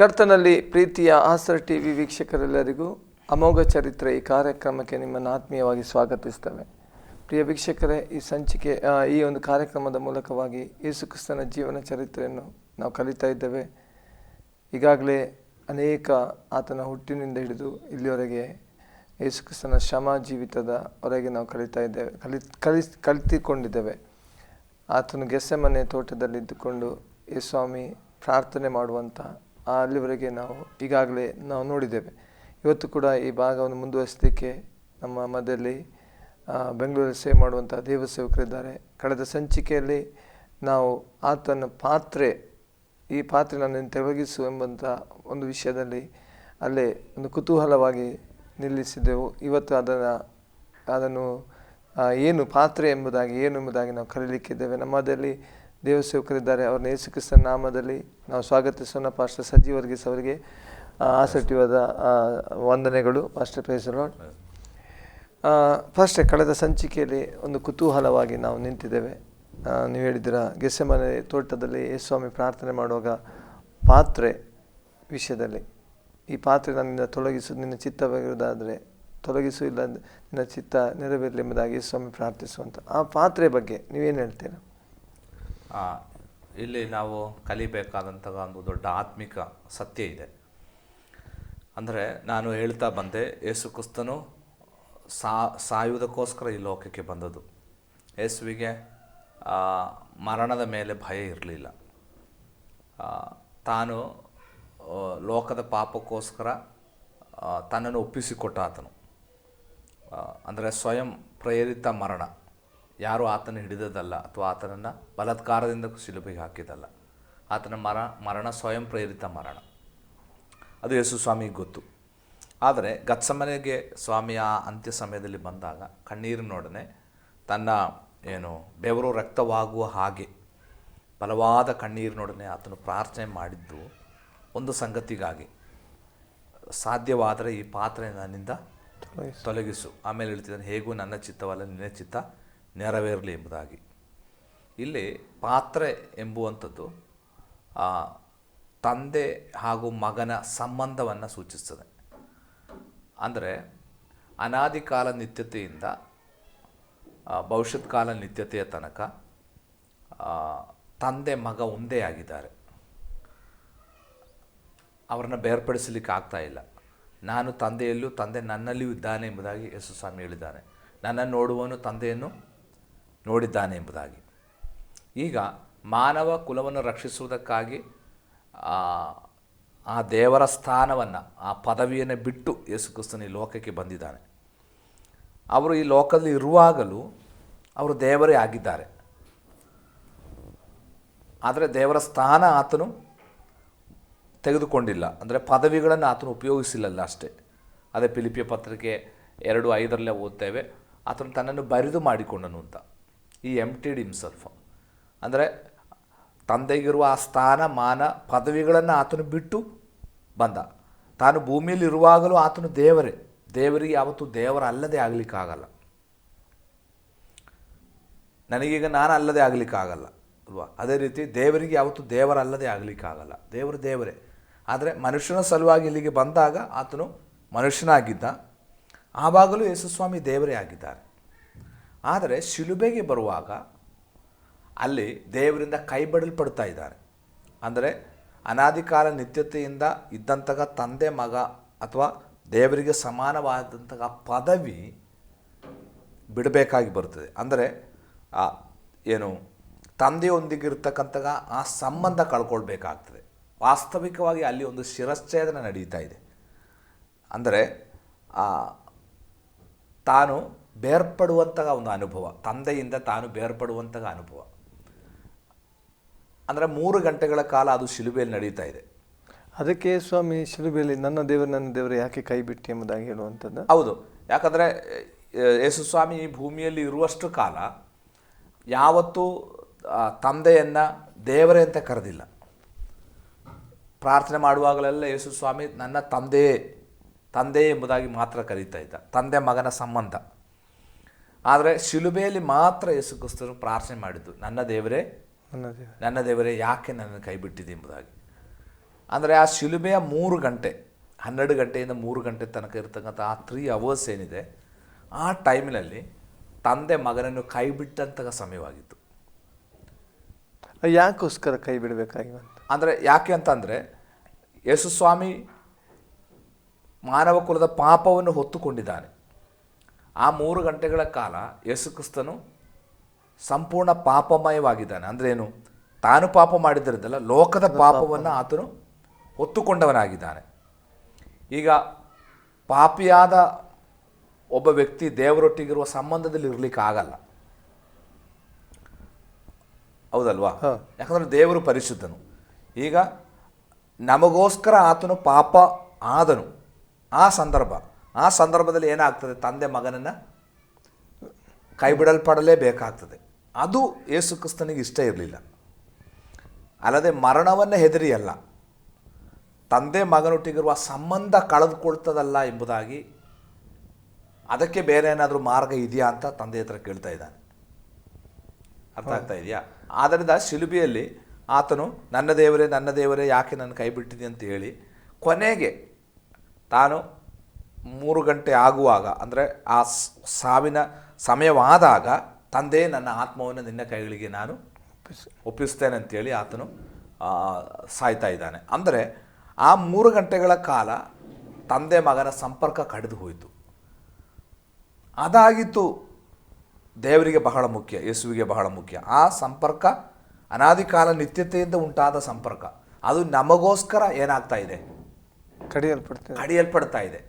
ಕರ್ತನಲ್ಲಿ ಪ್ರೀತಿಯ ಆಸರ್ ಟಿವಿ ವೀಕ್ಷಕರೆಲ್ಲರಿಗೂ ಅಮೋಘ ಚರಿತ್ರೆ ಈ ಕಾರ್ಯಕ್ರಮಕ್ಕೆ ನಿಮ್ಮನ್ನು ಆತ್ಮೀಯವಾಗಿ ಸ್ವಾಗತಿಸ್ತೇವೆ. ಪ್ರಿಯ ವೀಕ್ಷಕರೇ, ಈ ಸಂಚಿಕೆ ಈ ಒಂದು ಕಾರ್ಯಕ್ರಮದ ಮೂಲಕವಾಗಿ ಯೇಸು ಕ್ರಿಸ್ತನ ಜೀವನ ಚರಿತ್ರೆಯನ್ನು ನಾವು ಕಲಿತಾ ಇದ್ದೇವೆ. ಈಗಾಗಲೇ ಅನೇಕ ಆತನ ಹುಟ್ಟಿನಿಂದ ಹಿಡಿದು ಇಲ್ಲಿವರೆಗೆ ಯೇಸು ಕ್ರಿಸ್ತನ ಶ್ರಮ ಜೀವಿತದ ಹೊರಗೆ ನಾವು ಕಲಿತಾ ಇದ್ದೇವೆ, ಕಲಿತುಕೊಂಡಿದ್ದೇವೆ. ಆತನು ಗೆಸೆಮನೆ ತೋಟದಲ್ಲಿದ್ದುಕೊಂಡು ಯೇಸುಸ್ವಾಮಿ ಪ್ರಾರ್ಥನೆ ಮಾಡುವಂಥ ಅಲ್ಲಿವರೆಗೆ ನಾವು ಈಗಾಗಲೇ ನೋಡಿದ್ದೇವೆ. ಇವತ್ತು ಕೂಡ ಈ ಭಾಗವನ್ನು ಮುಂದುವರಿಸಲಿಕ್ಕೆ ನಮ್ಮ ಮಧ್ಯದಲ್ಲಿ ಬೆಂಗಳೂರಲ್ಲಿ ಸೇವೆ ಮಾಡುವಂಥ ದೇವ ಸೇವಕರಿದ್ದಾರೆ. ಕಳೆದ ಸಂಚಿಕೆಯಲ್ಲಿ ನಾವು ಆತನ ಈ ಪಾತ್ರೆ ನನ್ನನ್ನು ತೊಲಗಿಸು ಎಂಬಂಥ ಒಂದು ವಿಷಯದಲ್ಲಿ ಅಲ್ಲೇ ಒಂದು ಕುತೂಹಲವಾಗಿ ನಿಲ್ಲಿಸಿದೆವು. ಇವತ್ತು ಅದನ್ನು ಏನು ಪಾತ್ರೆ ಎಂಬುದಾಗಿ ನಾವು ಕಲೀಲಿಕ್ಕಿದ್ದೇವೆ. ನಮ್ಮದಲ್ಲಿ ದೇವಸೇವಕರಿದ್ದಾರೆ. ಅವ್ರನ್ನ ಯೇಸು ಕ್ರಿಸ್ತನ ನಾಮದಲ್ಲಿ ನಾವು ಸ್ವಾಗತಿಸೋಣ. ಪಾಸ್ಟರ್ ಸಜ್ಜಿ ವರ್ಗೀಸ್ ಅವರಿಗೆ ಆಸಕ್ತಿವಾದ ವಂದನೆಗಳು. Pastor praise the lord. First ಕಳೆದ ಸಂಚಿಕೆಯಲ್ಲಿ ಒಂದು ಕುತೂಹಲವಾಗಿ ನಾವು ನಿಂತಿದ್ದೇವೆ. ನೀವು ಹೇಳಿದ್ದೀರ ಗೆಸೆಮನೆ ತೋಟದಲ್ಲಿ ಯೇಸುಸ್ವಾಮಿ ಪ್ರಾರ್ಥನೆ ಮಾಡುವಾಗ ಪಾತ್ರೆ ವಿಷಯದಲ್ಲಿ, ಈ ಪಾತ್ರೆ ನನ್ನಿಂದ ತೊಲಗಿಸು, ನಿನ್ನ ಚಿತ್ತವಾಗಿರುವುದಾದರೆ ತೊಲಗಿಸು, ಇಲ್ಲ ನಿನ್ನ ಚಿತ್ತ ನೆರವೇರಲಿ ಎಂಬುದಾಗಿ ಯೇಸುಸ್ವಾಮಿ ಪ್ರಾರ್ಥಿಸುವಂಥ ಆ ಪಾತ್ರೆ ಬಗ್ಗೆ ನೀವೇನು ಹೇಳ್ತೀರಾ? ಇಲ್ಲಿ ನಾವು ಕಲಿಬೇಕಾದಂತಹ ಒಂದು ದೊಡ್ಡ ಆತ್ಮಿಕ ಸತ್ಯ ಇದೆ. ಅಂದರೆ ನಾನು ಹೇಳ್ತಾ ಬಂದೆ, ಯೇಸು ಕ್ರಿಸ್ತನು ಸಾಯುವುದಕ್ಕೋಸ್ಕರ ಈ ಲೋಕಕ್ಕೆ ಬಂದದ್ದು. ಯೇಸುವಿಗೆ ಮರಣದ ಮೇಲೆ ಭಯ ಇರಲಿಲ್ಲ. ತಾನು ಲೋಕದ ಪಾಪಕ್ಕೋಸ್ಕರ ತನ್ನನ್ನು ಒಪ್ಪಿಸಿಕೊಟ್ಟ ಆತನು. ಅಂದರೆ ಸ್ವಯಂ ಪ್ರೇರಿತ ಮರಣ, ಯಾರೂ ಆತನ ಹಿಡಿದದಲ್ಲ ಅಥವಾ ಆತನನ್ನು ಬಲಾತ್ಕಾರದಿಂದ ಶಿಲುಬೆಗೆ ಹಾಕಿದಲ್ಲ. ಆತನ ಮರಣ ಸ್ವಯಂ ಪ್ರೇರಿತ ಮರಣ. ಅದು ಯೇಸು ಸ್ವಾಮಿಗೆ ಗೊತ್ತು. ಆದರೆ ಗೆತ್ಸೆಮನೆಗೆ ಸ್ವಾಮಿಯ ಅಂತ್ಯ ಸಮಯದಲ್ಲಿ ಬಂದಾಗ ಕಣ್ಣೀರಿನೊಡನೆ ತನ್ನ ಬೆವರು ರಕ್ತವಾಗುವ ಹಾಗೆ ಬಲವಾದ ಕಣ್ಣೀರಿನೊಡನೆ ಆತನು ಪ್ರಾರ್ಥನೆ ಮಾಡಿದ್ದು ಒಂದು ಸಂಗತಿಗಾಗಿ, ಸಾಧ್ಯವಾದರೆ ಈ ಪಾತ್ರೆ ನನ್ನಿಂದ ತೊಲಗಿಸು. ಆಮೇಲೆ ಹೇಳ್ತಿದ್ದಾನೆ, ಹೇಗೂ ನನ್ನ ಚಿತ್ತವಲ್ಲ ನಿನ್ನ ಚಿತ್ತ ನೆರವೇರಲಿ ಎಂಬುದಾಗಿ. ಇಲ್ಲಿ ಪಾತ್ರೆ ಎಂಬುವಂಥದ್ದು ತಂದೆ ಹಾಗೂ ಮಗನ ಸಂಬಂಧವನ್ನು ಸೂಚಿಸ್ತದೆ. ಅಂದರೆ ಅನಾದಿ ಕಾಲ ನಿತ್ಯತೆಯಿಂದ ಭವಿಷ್ಯತ್ ಕಾಲ ನಿತ್ಯತೆಯ ತನಕ ತಂದೆ ಮಗ ಒಂದೇ ಆಗಿದ್ದಾರೆ. ಅವರನ್ನು ಬೇರ್ಪಡಿಸಲಿಕ್ಕೆ ಆಗ್ತಾ ಇಲ್ಲ. ನಾನು ತಂದೆಯಲ್ಲೂ ತಂದೆ ನನ್ನಲ್ಲಿಯೂ ಇದ್ದಾನೆ ಎಂಬುದಾಗಿ ಯೇಸು ಸ್ವಾಮಿ ಹೇಳಿದ್ದಾನೆ. ನನ್ನನ್ನು ನೋಡುವವನು ತಂದೆಯನ್ನು ನೋಡಿದ್ದಾನೆ ಎಂಬುದಾಗಿ. ಈಗ ಮಾನವ ಕುಲವನ್ನು ರಕ್ಷಿಸುವುದಕ್ಕಾಗಿ ಆ ದೇವರ ಸ್ಥಾನವನ್ನು, ಆ ಪದವಿಯನ್ನು ಬಿಟ್ಟು ಯೇಸು ಕ್ರಿಸ್ತನು ಈ ಲೋಕಕ್ಕೆ ಬಂದಿದ್ದಾನೆ. ಅವರು ಈ ಲೋಕದಲ್ಲಿ ಇರುವಾಗಲೂ ಅವರು ದೇವರೇ ಆಗಿದ್ದಾರೆ. ಆದರೆ ದೇವರ ಸ್ಥಾನ ಆತನು ತೆಗೆದುಕೊಂಡಿಲ್ಲ. ಅಂದರೆ ಪದವಿಗಳನ್ನು ಆತನು ಉಪಯೋಗಿಸಿಲ್ಲಲ್ಲ ಅಷ್ಟೇ. ಅದೇ ಫಿಲಿಪ್ಪಿಯ ಪತ್ರಿಕೆ 2:5 ಓದ್ತೇವೆ, ಆತನು ತನ್ನನ್ನು ಬರಿದು ಮಾಡಿಕೊಂಡನು ಅಂತ. ಈ ಎಂಪ್ಟಿಡ್ ಹಿಮ್ಸೆಲ್ಫ್. ಅಂದರೆ ತಂದೆಗಿರುವ ಆ ಸ್ಥಾನ ಮಾನ ಪದವಿಗಳನ್ನು ಆತನು ಬಿಟ್ಟು ಬಂದ. ತಾನು ಭೂಮಿಯಲ್ಲಿ ಇರುವಾಗಲೂ ಆತನು ದೇವರಿಗೆ ಯಾವತ್ತೂ ದೇವರಲ್ಲದೆ ಆಗಲಿಕ್ಕಾಗಲ್ಲ. ನನಗೀಗ ನಾನು ಅಲ್ಲದೆ ಆಗಲಿಕ್ಕಾಗಲ್ಲ ಅಲ್ವಾ? ಅದೇ ರೀತಿ ದೇವರಿಗೆ ಯಾವತ್ತೂ ದೇವರಲ್ಲದೆ ಆಗಲಿಕ್ಕಾಗಲ್ಲ. ದೇವರೇ. ಆದರೆ ಮನುಷ್ಯನ ಸಲುವಾಗಿ ಇಲ್ಲಿಗೆ ಬಂದಾಗ ಆತನು ಮನುಷ್ಯನಾಗಿದ್ದ. ಆವಾಗಲೂ ಯೇಸುಸ್ವಾಮಿ ದೇವರೇ ಆಗಿದ್ದಾರೆ. ಆದರೆ ಶಿಲುಬೆಗೆ ಬರುವಾಗ ಅಲ್ಲಿ ದೇವರಿಂದ ಕೈಬಿಡಲ್ಪಡ್ತಾ ಇದ್ದಾರೆ. ಅಂದರೆ ಅನಾದಿ ಕಾಲ ನಿತ್ಯತೆಯಿಂದ ಇದ್ದಂತಹ ತಂದೆ ಮಗ ಅಥವಾ ದೇವರಿಗೆ ಸಮಾನವಾದಂತಹ ಪದವಿ ಬಿಡಬೇಕಾಗಿ ಬರ್ತದೆ. ಅಂದರೆ ತಂದೆಯೊಂದಿಗಿರ್ತಕ್ಕಂತಹ ಆ ಸಂಬಂಧ ಕಳ್ಕೊಳ್ಬೇಕಾಗ್ತದೆ. ವಾಸ್ತವಿಕವಾಗಿ ಅಲ್ಲಿ ಒಂದು ಶಿರಚ್ಛೇದನ ನಡೀತಾ ಇದೆ. ಅಂದರೆ ತಾನು ಬೇರ್ಪಡುವಂತಹ ಒಂದು ಅನುಭವ, ತಂದೆಯಿಂದ ತಾನು ಬೇರ್ಪಡುವಂತಹ ಅನುಭವ. ಅಂದರೆ 3 ಗಂಟೆಗಳ ಕಾಲ ಅದು ಶಿಲುಬೆಯಲ್ಲಿ ನಡೀತಾ ಇದೆ. ಅದಕ್ಕೆ ಸ್ವಾಮಿ ಶಿಲುಬೆಯಲ್ಲಿ ನನ್ನ ದೇವರು ಯಾಕೆ ಕೈ ಬಿಟ್ಟು ಎಂಬುದಾಗಿ ಹೇಳುವಂಥದ್ದು. ಹೌದು, ಯಾಕಂದರೆ ಯೇಸು ಸ್ವಾಮಿ ಈ ಭೂಮಿಯಲ್ಲಿ ಇರುವಷ್ಟು ಕಾಲ ಯಾವತ್ತೂ ತಂದೆಯನ್ನು ದೇವರೇ ಅಂತ ಕರೆದಿಲ್ಲ. ಪ್ರಾರ್ಥನೆ ಮಾಡುವಾಗಲೆಲ್ಲ ಯೇಸು ಸ್ವಾಮಿ ನನ್ನ ತಂದೆ ಎಂಬುದಾಗಿ ಮಾತ್ರ ಕರೀತಾ ಇದ್ದ, ತಂದೆ ಮಗನ ಸಂಬಂಧ. ಆದರೆ ಶಿಲುಬೆಯಲ್ಲಿ ಮಾತ್ರ ಯೇಸು ಕ್ರಿಸ್ತನು ಪ್ರಾರ್ಥನೆ ಮಾಡಿದ್ದು, ನನ್ನ ದೇವರೇ ಯಾಕೆ ನನ್ನನ್ನು ಕೈ ಬಿಟ್ಟಿದೆ ಎಂಬುದಾಗಿ. ಅಂದರೆ ಆ ಶಿಲುಬೆಯ 3 ಗಂಟೆ 12 ಗಂಟೆಯಿಂದ 3 ಗಂಟೆ ತನಕ ಇರತಕ್ಕಂಥ ಆ 3 ಅವರ್ಸ್ ಏನಿದೆ, ಆ ಟೈಮಿನಲ್ಲಿ ತಂದೆ ಮಗನನ್ನು ಕೈ ಬಿಟ್ಟಂತಹ ಸಮಯವಾಗಿತ್ತು. ಯಾಕೋಸ್ಕರ ಕೈ ಬಿಡಬೇಕಾಗಿವಂತ? ಅಂದರೆ ಯಾಕೆ ಅಂತಂದರೆ, ಯೇಸು ಸ್ವಾಮಿ ಮಾನವ ಕುಲದ ಪಾಪವನ್ನು ಹೊತ್ತುಕೊಂಡಿದ್ದಾನೆ. ಆ 3 ಗಂಟೆಗಳ ಕಾಲ ಯೇಸು ಕ್ರಿಸ್ತನು ಸಂಪೂರ್ಣ ಪಾಪಮಯವಾಗಿದ್ದಾನೆ. ಅಂದರೆ ಏನು? ತಾನು ಪಾಪ ಮಾಡಿದ್ದರಿಂದಲ್ಲ, ಲೋಕದ ಪಾಪವನ್ನು ಆತನು ಹೊತ್ತುಕೊಂಡವನಾಗಿದ್ದಾನೆ. ಈಗ ಪಾಪಿಯಾದ ಒಬ್ಬ ವ್ಯಕ್ತಿ ದೇವರೊಟ್ಟಿಗಿರುವ ಸಂಬಂಧದಲ್ಲಿ ಇರಲಿಕ್ಕೆ ಆಗಲ್ಲ, ಹೌದಲ್ವಾ? ಯಾಕಂದರೆ ದೇವರು ಪರಿಶುದ್ಧನು. ಈಗ ನಮಗೋಸ್ಕರ ಆತನು ಪಾಪ ಆದನು. ಆ ಸಂದರ್ಭದಲ್ಲಿ ಏನಾಗ್ತದೆ? ತಂದೆ ಮಗನನ್ನು ಕೈ ಬಿಡಲ್ಪಡಲೇಬೇಕಾಗ್ತದೆ. ಅದು ಯೇಸು ಕ್ರಿಸ್ತನಿಗೆ ಇಷ್ಟ ಇರಲಿಲ್ಲ. ಅಲ್ಲದೆ ಮರಣವನ್ನು ಹೆದರಿ ಅಲ್ಲ, ತಂದೆ ಮಗನೊಟ್ಟಿಗಿರುವ ಸಂಬಂಧ ಕಳೆದುಕೊಳ್ತದಲ್ಲ ಎಂಬುದಾಗಿ, ಅದಕ್ಕೆ ಬೇರೆ ಏನಾದರೂ ಮಾರ್ಗ ಇದೆಯಾ ಅಂತ ತಂದೆ ಹತ್ರ ಕೇಳ್ತಾ ಇದ್ದಾನೆ. ಅರ್ಥ ಆಗ್ತಾ ಇದೆಯಾ? ಆದ್ದರಿಂದ ಶಿಲುಬೆಯಲ್ಲಿ ಆತನು ನನ್ನ ದೇವರೇ ಯಾಕೆ ನನ್ನ ಕೈ ಬಿಟ್ಟಿದೆ ಅಂತ ಹೇಳಿ, ಕೊನೆಗೆ ತಾನು 3 ಗಂಟೆ ಆಗುವಾಗ, ಅಂದರೆ ಆ ಸಾವಿನ ಸಮಯವಾದಾಗ, ತಂದೆ ನನ್ನ ಆತ್ಮವನ್ನು ನಿನ್ನ ಕೈಗಳಿಗೆ ನಾನು ಒಪ್ಪಿಸ್ತೇನೆ ಅಂತೇಳಿ ಆತನು ಸಾಯ್ತಾ ಇದ್ದಾನೆ. ಅಂದರೆ ಆ 3 ಗಂಟೆಗಳ ಕಾಲ ತಂದೆ ಮಗನ ಸಂಪರ್ಕ ಕಡಿದು ಹೋಯಿತು. ಅದಾಗಿತ್ತು ದೇವರಿಗೆ ಬಹಳ ಮುಖ್ಯ, ಯೇಸುವಿಗೆ ಬಹಳ ಮುಖ್ಯ. ಆ ಸಂಪರ್ಕ ಅನಾದಿ ಕಾಲ ನಿತ್ಯತೆಯಿಂದ ಉಂಟಾದ ಸಂಪರ್ಕ, ಅದು ನಮಗೋಸ್ಕರ ಏನಾಗ್ತಾ ಇದೆ? ಕಡಿಯಲ್ಪಡ್ತಾ ಇದೆ.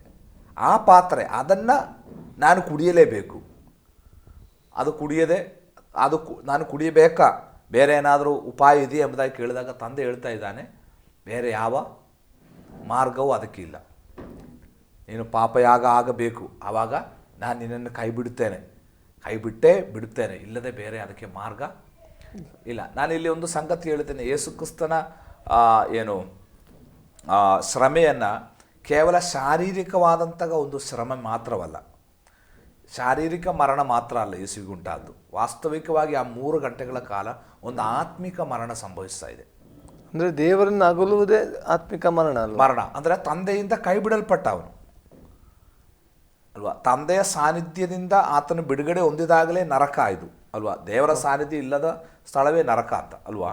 ಆ ಪಾತ್ರೆ, ಅದನ್ನು ನಾನು ಕುಡಿಯಲೇಬೇಕು. ಅದು ಕುಡಿಯದೆ ನಾನು ಕುಡಿಯಬೇಕಾ, ಬೇರೆ ಏನಾದರೂ ಉಪಾಯ ಇದೆಯಾ ಎಂಬುದಾಗಿ ಕೇಳಿದಾಗ ತಂದೆ ಹೇಳ್ತಾ ಇದ್ದಾನೆ, ಬೇರೆ ಯಾವ ಮಾರ್ಗವೂ ಅದಕ್ಕಿಲ್ಲ. ನೀನು ಪಾಪಯಾಗ ಆಗಬೇಕು, ಆವಾಗ ನಾನು ನಿನ್ನನ್ನು ಕೈ ಬಿಡುತ್ತೇನೆ, ಇಲ್ಲದೆ ಬೇರೆ ಅದಕ್ಕೆ ಮಾರ್ಗ ಇಲ್ಲ. ನಾನಿಲ್ಲಿ ಒಂದು ಸಂಗತಿ ಹೇಳ್ತೇನೆ. ಯೇಸು ಕ್ರಿಸ್ತನ ಶ್ರಮೆಯನ್ನು ಕೇವಲ ಶಾರೀರಿಕವಾದಂತಹ ಒಂದು ಶ್ರಮೆ ಮಾತ್ರವಲ್ಲ, ಶಾರೀರಿಕ ಮರಣ ಮಾತ್ರ ಅಲ್ಲ ಯೇಸುವಿಗೆ ಉಂಟಾದ್ದು. ವಾಸ್ತವಿಕವಾಗಿ ಆ 3 ಗಂಟೆಗಳ ಕಾಲ ಒಂದು ಆತ್ಮಿಕ ಮರಣ ಸಂಭವಿಸ್ತಾ ಇದೆ. ಅಂದರೆ ದೇವರನ್ನು ಅಗಲುವುದೇ ಆತ್ಮಿಕ ಮರಣ ಅಂದರೆ ತಂದೆಯಿಂದ ಕೈ ಬಿಡಲ್ಪಟ್ಟ ಅವನು ಅಲ್ವಾ? ತಂದೆಯ ಸಾನ್ನಿಧ್ಯದಿಂದ ಆತನು ಬಿಡುಗಡೆ ಹೊಂದಿದಾಗಲೇ ನರಕ ಆಯಿತು ಅಲ್ವಾ? ದೇವರ ಸಾನ್ನಿಧ್ಯ ಇಲ್ಲದ ಸ್ಥಳವೇ ನರಕ ಅಂತ ಅಲ್ವಾ?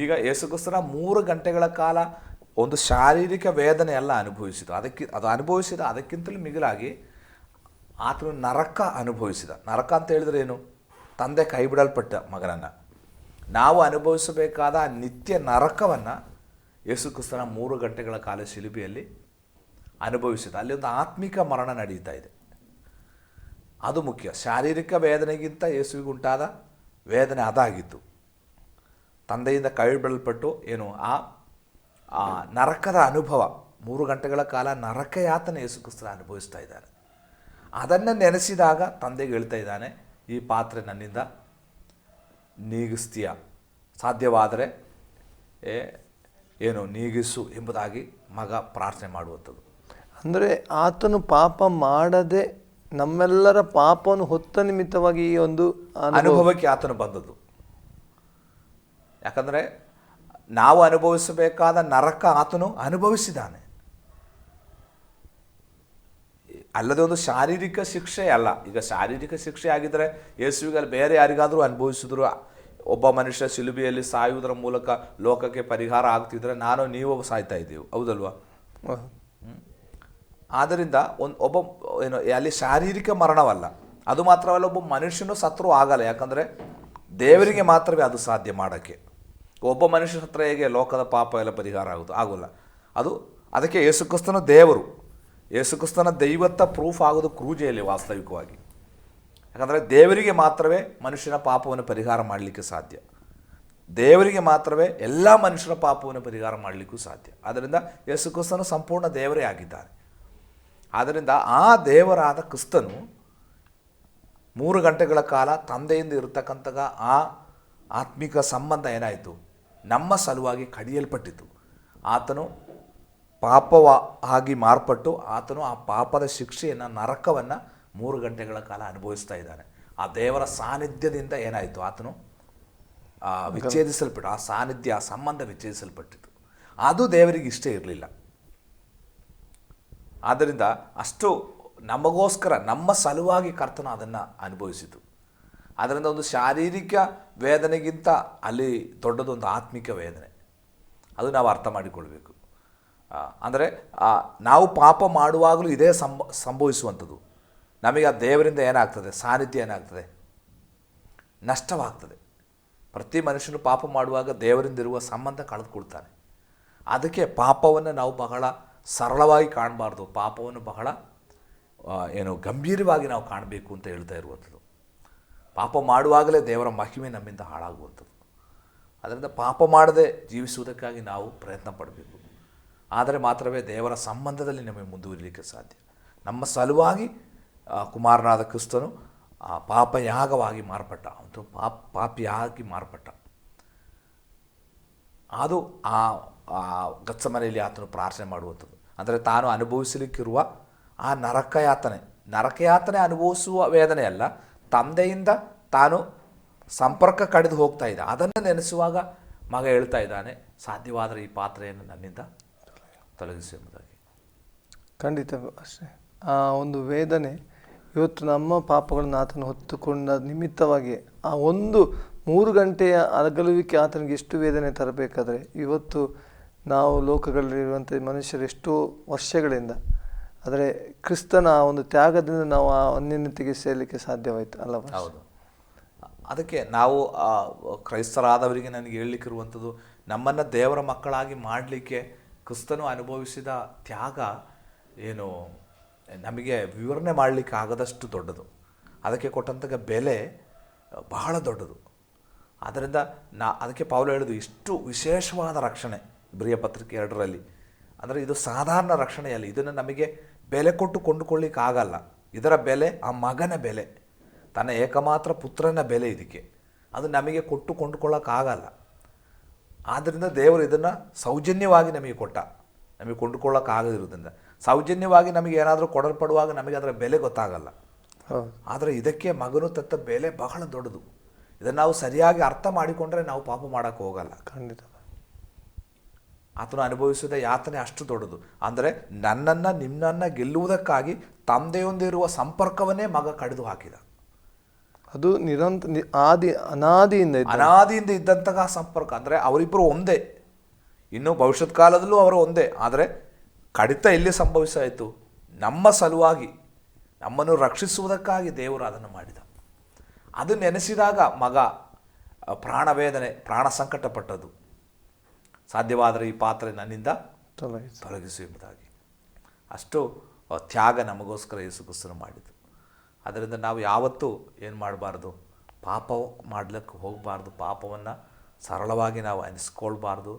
ಈಗ ಯೇಸುಕ್ರಿಸ್ತನ 3 ಗಂಟೆಗಳ ಕಾಲ ಒಂದು ಶಾರೀರಿಕ ವೇದನೆ ಎಲ್ಲ ಅನುಭವಿಸಿದ. ಅದಕ್ಕಿಂತಲೂ ಮಿಗಿಲಾಗಿ ಆತನು ನರಕ ಅನುಭವಿಸಿದ. ನರಕ ಅಂತ ಹೇಳಿದ್ರೆ ಏನು? ತಂದೆ ಕೈ ಬಿಡಲ್ಪಟ್ಟ ಮಗನನ್ನು ನಾವು ಅನುಭವಿಸಬೇಕಾದ ನಿತ್ಯ ನರಕವನ್ನು ಯೇಸುಕ್ರಿಸ್ತನ 3 ಗಂಟೆಗಳ ಕಾಲ ಶಿಲುಬೆಯಲ್ಲಿ ಅನುಭವಿಸಿದ. ಅಲ್ಲಿ ಒಂದು ಆತ್ಮಿಕ ಮರಣ ನಡೀತಾ ಇದೆ. ಅದು ಮುಖ್ಯ. ಶಾರೀರಿಕ ವೇದನೆಗಿಂತ ಯೇಸುವಿಗೆ ಉಂಟಾದ ವೇದನೆ ಅದಾಗಿತ್ತು. ತಂದೆಯಿಂದ ಕೈ ಬಿಡಲ್ಪಟ್ಟು ಆ ನರಕದ ಅನುಭವ, 3 ಗಂಟೆಗಳ ಕಾಲ ನರಕ ಯಾತನೆ ಯೇಸುಕ್ರಿಸ್ತನ ಅನುಭವಿಸ್ತಾ ಇದ್ದಾರೆ. ಅದನ್ನು ನೆನೆಸಿದಾಗ ತಂದೆಗೆ ಹೇಳ್ತಾ ಇದ್ದಾನೆ, ಈ ಪಾತ್ರೆ ನನ್ನಿಂದ ನೀಗಿಸ್ತೀಯ, ಸಾಧ್ಯವಾದರೆ ನೀಗಿಸು ಎಂಬುದಾಗಿ ಮಗ ಪ್ರಾರ್ಥನೆ ಮಾಡುವಂಥದ್ದು. ಅಂದರೆ ಆತನು ಪಾಪ ಮಾಡದೆ ನಮ್ಮೆಲ್ಲರ ಪಾಪವನ್ನು ಹೊತ್ತ ನಿಮಿತ್ತವಾಗಿ ಈ ಒಂದು ಅನುಭವಕ್ಕೆ ಆತನು ಬಂದದ್ದು. ಯಾಕಂದರೆ ನಾವು ಅನುಭವಿಸಬೇಕಾದ ನರಕ ಆತನು ಅನುಭವಿಸಿದ್ದಾನೆ. ಅಲ್ಲದೆ ಒಂದು ಶಾರೀರಿಕ ಶಿಕ್ಷೆ ಅಲ್ಲ. ಈಗ ಶಾರೀರಿಕ ಶಿಕ್ಷೆ ಆಗಿದ್ದರೆ ಯೇಸುವಿಗೆ ಬೇರೆ ಯಾರಿಗಾದರೂ ಅನುಭವಿಸಿದ್ರು, ಒಬ್ಬ ಮನುಷ್ಯ ಶಿಲುಬೆಯಲ್ಲಿ ಸಾಯುವುದರ ಮೂಲಕ ಲೋಕಕ್ಕೆ ಪರಿಹಾರ ಆಗ್ತಿದ್ರೆ ನೀವು ಸಾಯ್ತಾ ಇದ್ದೀವಿ, ಹೌದಲ್ವಾ? ಆದ್ದರಿಂದ ಅಲ್ಲಿ ಶಾರೀರಿಕ ಮರಣವಲ್ಲ. ಅದು ಮಾತ್ರವಲ್ಲ, ಒಬ್ಬ ಮನುಷ್ಯನು ಸತ್ರು ಆಗಲ್ಲ. ಯಾಕಂದರೆ ದೇವರಿಗೆ ಮಾತ್ರವೇ ಅದು ಸಾಧ್ಯ ಮಾಡೋಕ್ಕೆ. ಒಬ್ಬ ಮನುಷ್ಯನ ಹತ್ರ ಹೇಗೆ ಲೋಕದ ಪಾಪ ಎಲ್ಲ ಪರಿಹಾರ ಆಗೋಲ್ಲ. ಅದಕ್ಕೆ ಯೇಸುಕ್ರಿಸ್ತನ ದೇವರು, ಯೇಸುಕ್ರಿಸ್ತನ ದೈವತ್ವ ಪ್ರೂಫ್ ಆಗೋದು ಕ್ರೂಜೆಯಲ್ಲಿ ವಾಸ್ತವಿಕವಾಗಿ. ಯಾಕಂದರೆ ದೇವರಿಗೆ ಮಾತ್ರವೇ ಮನುಷ್ಯನ ಪಾಪವನ್ನು ಪರಿಹಾರ ಮಾಡಲಿಕ್ಕೆ ಸಾಧ್ಯ. ದೇವರಿಗೆ ಮಾತ್ರವೇ ಎಲ್ಲ ಮನುಷ್ಯನ ಪಾಪವನ್ನು ಪರಿಹಾರ ಮಾಡಲಿಕ್ಕೂ ಸಾಧ್ಯ. ಆದ್ದರಿಂದ ಯೇಸುಕ್ರಿಸ್ತನು ಸಂಪೂರ್ಣ ದೇವರೇ ಆಗಿದ್ದಾನೆ. ಆದ್ದರಿಂದ ಆ ದೇವರಾದ ಕ್ರಿಸ್ತನು 3 ಗಂಟೆಗಳ ಕಾಲ ತಂದೆಯಿಂದ ಇರತಕ್ಕಂತಹ ಆ ಆತ್ಮಿಕ ಸಂಬಂಧ ಏನಾಯಿತು? ನಮ್ಮ ಸಲುವಾಗಿ ಕಡಿಯಲ್ಪಟ್ಟಿತು. ಆತನು ಪಾಪವಾಗಿ ಮಾರ್ಪಟ್ಟು ಆತನು ಆ ಪಾಪದ ಶಿಕ್ಷೆಯನ್ನು, ನರಕವನ್ನು 3 ಗಂಟೆಗಳ ಕಾಲ ಅನುಭವಿಸ್ತಾ ಇದ್ದಾನೆ. ಆ ದೇವರ ಸಾನ್ನಿಧ್ಯದಿಂದ ಏನಾಯಿತು? ಆತನು ವಿಚ್ಛೇದಿಸಲ್ಪಟ್ಟು, ಆ ಸಾನ್ನಿಧ್ಯ, ಆ ಸಂಬಂಧ ವಿಚ್ಛೇದಿಸಲ್ಪಟ್ಟಿತು. ಅದು ದೇವರಿಗೆ ಇಷ್ಟ ಇರಲಿಲ್ಲ. ಆದ್ದರಿಂದ ಅಷ್ಟು ನಮಗೋಸ್ಕರ ನಮ್ಮ ಸಲುವಾಗಿ ಕರ್ತನ ಅದನ್ನು ಅನುಭವಿಸಿತು. ಅದರಿಂದ ಒಂದು ಶಾರೀರಿಕ ವೇದನೆಗಿಂತ ಅಲ್ಲಿ ದೊಡ್ಡದೊಂದು ಆತ್ಮಿಕ ವೇದನೆ, ಅದು ನಾವು ಅರ್ಥ ಮಾಡಿಕೊಳ್ಬೇಕು. ಅಂದರೆ ನಾವು ಪಾಪ ಮಾಡುವಾಗಲೂ ಇದೇ ಸಂಭವಿಸುವಂಥದ್ದು. ನಮಗೆ ಆ ದೇವರಿಂದ ಏನಾಗ್ತದೆ, ಸಾನ್ನಿಧ್ಯ ಏನಾಗ್ತದೆ, ನಷ್ಟವಾಗ್ತದೆ. ಪ್ರತಿ ಮನುಷ್ಯನು ಪಾಪ ಮಾಡುವಾಗ ದೇವರಿಂದಿರುವ ಸಂಬಂಧ ಕಳೆದುಕೊಳ್ತಾನೆ. ಅದಕ್ಕೆ ಪಾಪವನ್ನು ನಾವು ಬಹಳ ಸರಳವಾಗಿ ಕಾಣಬಾರ್ದು, ಪಾಪವನ್ನು ಬಹಳ ಗಂಭೀರವಾಗಿ ನಾವು ಕಾಣಬೇಕು ಅಂತ ಹೇಳ್ತಾ ಇರುವಂಥದ್ದು. ಪಾಪ ಮಾಡುವಾಗಲೇ ದೇವರ ಮಹಿಮೆ ನಮ್ಮಿಂದ ಹಾಳಾಗುವಂಥದ್ದು. ಅದರಿಂದ ಪಾಪ ಮಾಡದೆ ಜೀವಿಸುವುದಕ್ಕಾಗಿ ನಾವು ಪ್ರಯತ್ನ ಪಡಬೇಕು. ಆದರೆ ಮಾತ್ರವೇ ದೇವರ ಸಂಬಂಧದಲ್ಲಿ ನಮಗೆ ಮುಂದುವರಿಲಿಕ್ಕೆ ಸಾಧ್ಯ. ನಮ್ಮ ಸಲುವಾಗಿ ಕುಮಾರನಾದ ಕ್ರಿಸ್ತನು ಪಾಪಯಾಗವಾಗಿ ಮಾರ್ಪಟ್ಟ, ಮತ್ತು ಪಾಪಿಯಾಗಿ ಮಾರ್ಪಟ್ಟ. ಅದು ಆ ಗತ್ಸಮನೆಯಲ್ಲಿ ಆತನು ಪ್ರಾರ್ಥನೆ ಮಾಡುವಂಥದ್ದು. ಅಂದರೆ ತಾನು ಅನುಭವಿಸಲಿಕ್ಕಿರುವ ಆ ನರಕಯಾತನೆ ಅನುಭವಿಸುವ ವೇದನೆ ಅಲ್ಲ, ತಂದೆಯಿಂದ ತಾನು ಸಂಪರ್ಕ ಕಡಿದು ಹೋಗ್ತಾ ಇದ್ದ ಅದನ್ನು ನೆನೆಸುವಾಗ ಮಗ ಹೇಳ್ತಾ ಇದ್ದಾನೆ, ಸಾಧ್ಯವಾದರೆ ಈ ಪಾತ್ರೆಯನ್ನು ನನ್ನಿಂದ ತೊಲಗಿಸಿ ಎಂಬುದಾಗಿ. ಖಂಡಿತ ಅಷ್ಟೇ. ಆ ಒಂದು ವೇದನೆ ಇವತ್ತು ನಮ್ಮ ಪಾಪಗಳನ್ನು ಆತನು ಹೊತ್ತುಕೊಂಡ ನಿಮಿತ್ತವಾಗಿ ಆ ಒಂದು 3 ಗಂಟೆಯ ಅಗಲುವಿಕೆ ಆತನಿಗೆ ಎಷ್ಟು ವೇದನೆ ತರಬೇಕಾದ್ರೆ, ಇವತ್ತು ನಾವು ಲೋಕಗಳಲ್ಲಿರುವಂಥ ಮನುಷ್ಯರು ಎಷ್ಟೋ ವರ್ಷಗಳಿಂದ, ಆದರೆ ಕ್ರಿಸ್ತನ ಆ ಒಂದು ತ್ಯಾಗದಿಂದ ನಾವು ಆ ಅನ್ಯೋನ್ಯತೆಗೆ ಸೇರಲಿಕ್ಕೆ ಸಾಧ್ಯವಾಯಿತು ಅಲ್ಲವ? ಹೌದು. ಅದಕ್ಕೆ ನಾವು ಕ್ರೈಸ್ತರಾದವರಿಗೆ ನನಗೆ ಹೇಳಲಿಕ್ಕಿರುವಂಥದ್ದು, ನಮ್ಮನ್ನು ದೇವರ ಮಕ್ಕಳಾಗಿ ಮಾಡಲಿಕ್ಕೆ ಕ್ರಿಸ್ತನು ಅನುಭವಿಸಿದ ತ್ಯಾಗ ನಮಗೆ ವಿವರಣೆ ಮಾಡಲಿಕ್ಕೆ ಆಗದಷ್ಟು ದೊಡ್ಡದು. ಅದಕ್ಕೆ ಕೊಟ್ಟಂಥ ಬೆಲೆ ಬಹಳ ದೊಡ್ಡದು. ಆದ್ದರಿಂದ ಅದಕ್ಕೆ ಪೌಲ ಹೇಳೋದು, ಇಷ್ಟು ವಿಶೇಷವಾದ ರಕ್ಷಣೆ ಇಬ್ರಿಯ ಪತ್ರಿಕೆ 2ರಲ್ಲಿ. ಅಂದರೆ ಇದು ಸಾಧಾರಣ ರಕ್ಷಣೆಯಲ್ಲ, ಇದನ್ನು ನಮಗೆ ಬೆಲೆ ಕೊಟ್ಟು ಕೊಂಡುಕೊಳ್ಳಿಕ್ಕಾಗಲ್ಲ. ಇದರ ಬೆಲೆ ಆ ಮಗನ ಬೆಲೆ, ತನ್ನ ಏಕಮಾತ್ರ ಪುತ್ರನ ಬೆಲೆ ಇದಕ್ಕೆ. ಅದು ನಮಗೆ ಕೊಟ್ಟು ಕೊಂಡುಕೊಳ್ಳೋಕ್ಕಾಗಲ್ಲ. ಆದ್ದರಿಂದ ದೇವರು ಇದನ್ನು ಸೌಜನ್ಯವಾಗಿ ನಮಗೆ ಕೊಟ್ಟ, ನಮಗೆ ಕೊಂಡುಕೊಳ್ಳೋಕ್ಕಾಗದಿರೋದ್ರಿಂದ. ಸೌಜನ್ಯವಾಗಿ ನಮಗೆ ಏನಾದರೂ ಕೊಡಲ್ಪಡುವಾಗ ನಮಗೆ ಅದರ ಬೆಲೆ ಗೊತ್ತಾಗಲ್ಲ. ಆದರೆ ಇದಕ್ಕೆ ಮಗನು ತತ್ತ ಬೆಲೆ ಬಹಳ ದೊಡ್ಡದು. ಇದನ್ನು ನಾವು ಸರಿಯಾಗಿ ಅರ್ಥ ಮಾಡಿಕೊಂಡ್ರೆ ನಾವು ಪಾಪ ಮಾಡೋಕ್ಕೆ ಹೋಗಲ್ಲ. ಖಂಡಿತ. ಆತನು ಅನುಭವಿಸಿದ ಯಾತನೆ ಅಷ್ಟು ದೊಡ್ಡದು. ಅಂದರೆ ನನ್ನನ್ನು ನಿಮ್ಮನ್ನು ಗೆಲ್ಲುವುದಕ್ಕಾಗಿ ತಂದೆಯೊಂದಿರುವ ಸಂಪರ್ಕವನ್ನೇ ಮಗ ಕಡಿದು ಹಾಕಿದ. ಅದು ಅನಾದಿಯಿಂದ ಇದ್ದಂತಹ ಸಂಪರ್ಕ. ಅಂದರೆ ಅವರಿಬ್ಬರು ಒಂದೇ, ಇನ್ನು ಭವಿಷ್ಯತ್ ಕಾಲದಲ್ಲೂ ಅವರು ಒಂದೇ. ಆದರೆ ಕಡಿತ ಎಲ್ಲಿ ಸಂಭವಿಸಾಯಿತು? ನಮ್ಮ ಸಲುವಾಗಿ, ನಮ್ಮನ್ನು ರಕ್ಷಿಸುವುದಕ್ಕಾಗಿ ದೇವರು ಅದನ್ನು ಮಾಡಿದ. ಅದು ನೆನೆಸಿದಾಗ ಮಗ ಪ್ರಾಣವೇದನೆ, ಪ್ರಾಣ ಸಂಕಟಪಟ್ಟದ್ದು. ಸಾಧ್ಯವಾದರೆ ಈ ಪಾತ್ರೆ ನನ್ನಿಂದ ತೊಲಗಿಸು ಎಂಬುದಾಗಿ. ಅಷ್ಟು ತ್ಯಾಗ ನಮಗೋಸ್ಕರ ಯೇಸು ಕ್ರಿಸ್ತನು ಮಾಡಿದ್ದು. ಅದರಿಂದ ನಾವು ಯಾವತ್ತೂ ಏನು ಮಾಡಬಾರ್ದು, ಪಾಪ ಮಾಡಲಿಕ್ಕೆ ಹೋಗಬಾರ್ದು. ಪಾಪವನ್ನು ಸರಳವಾಗಿ ನಾವು ಅನಿಸ್ಕೊಳ್ಬಾರ್ದು.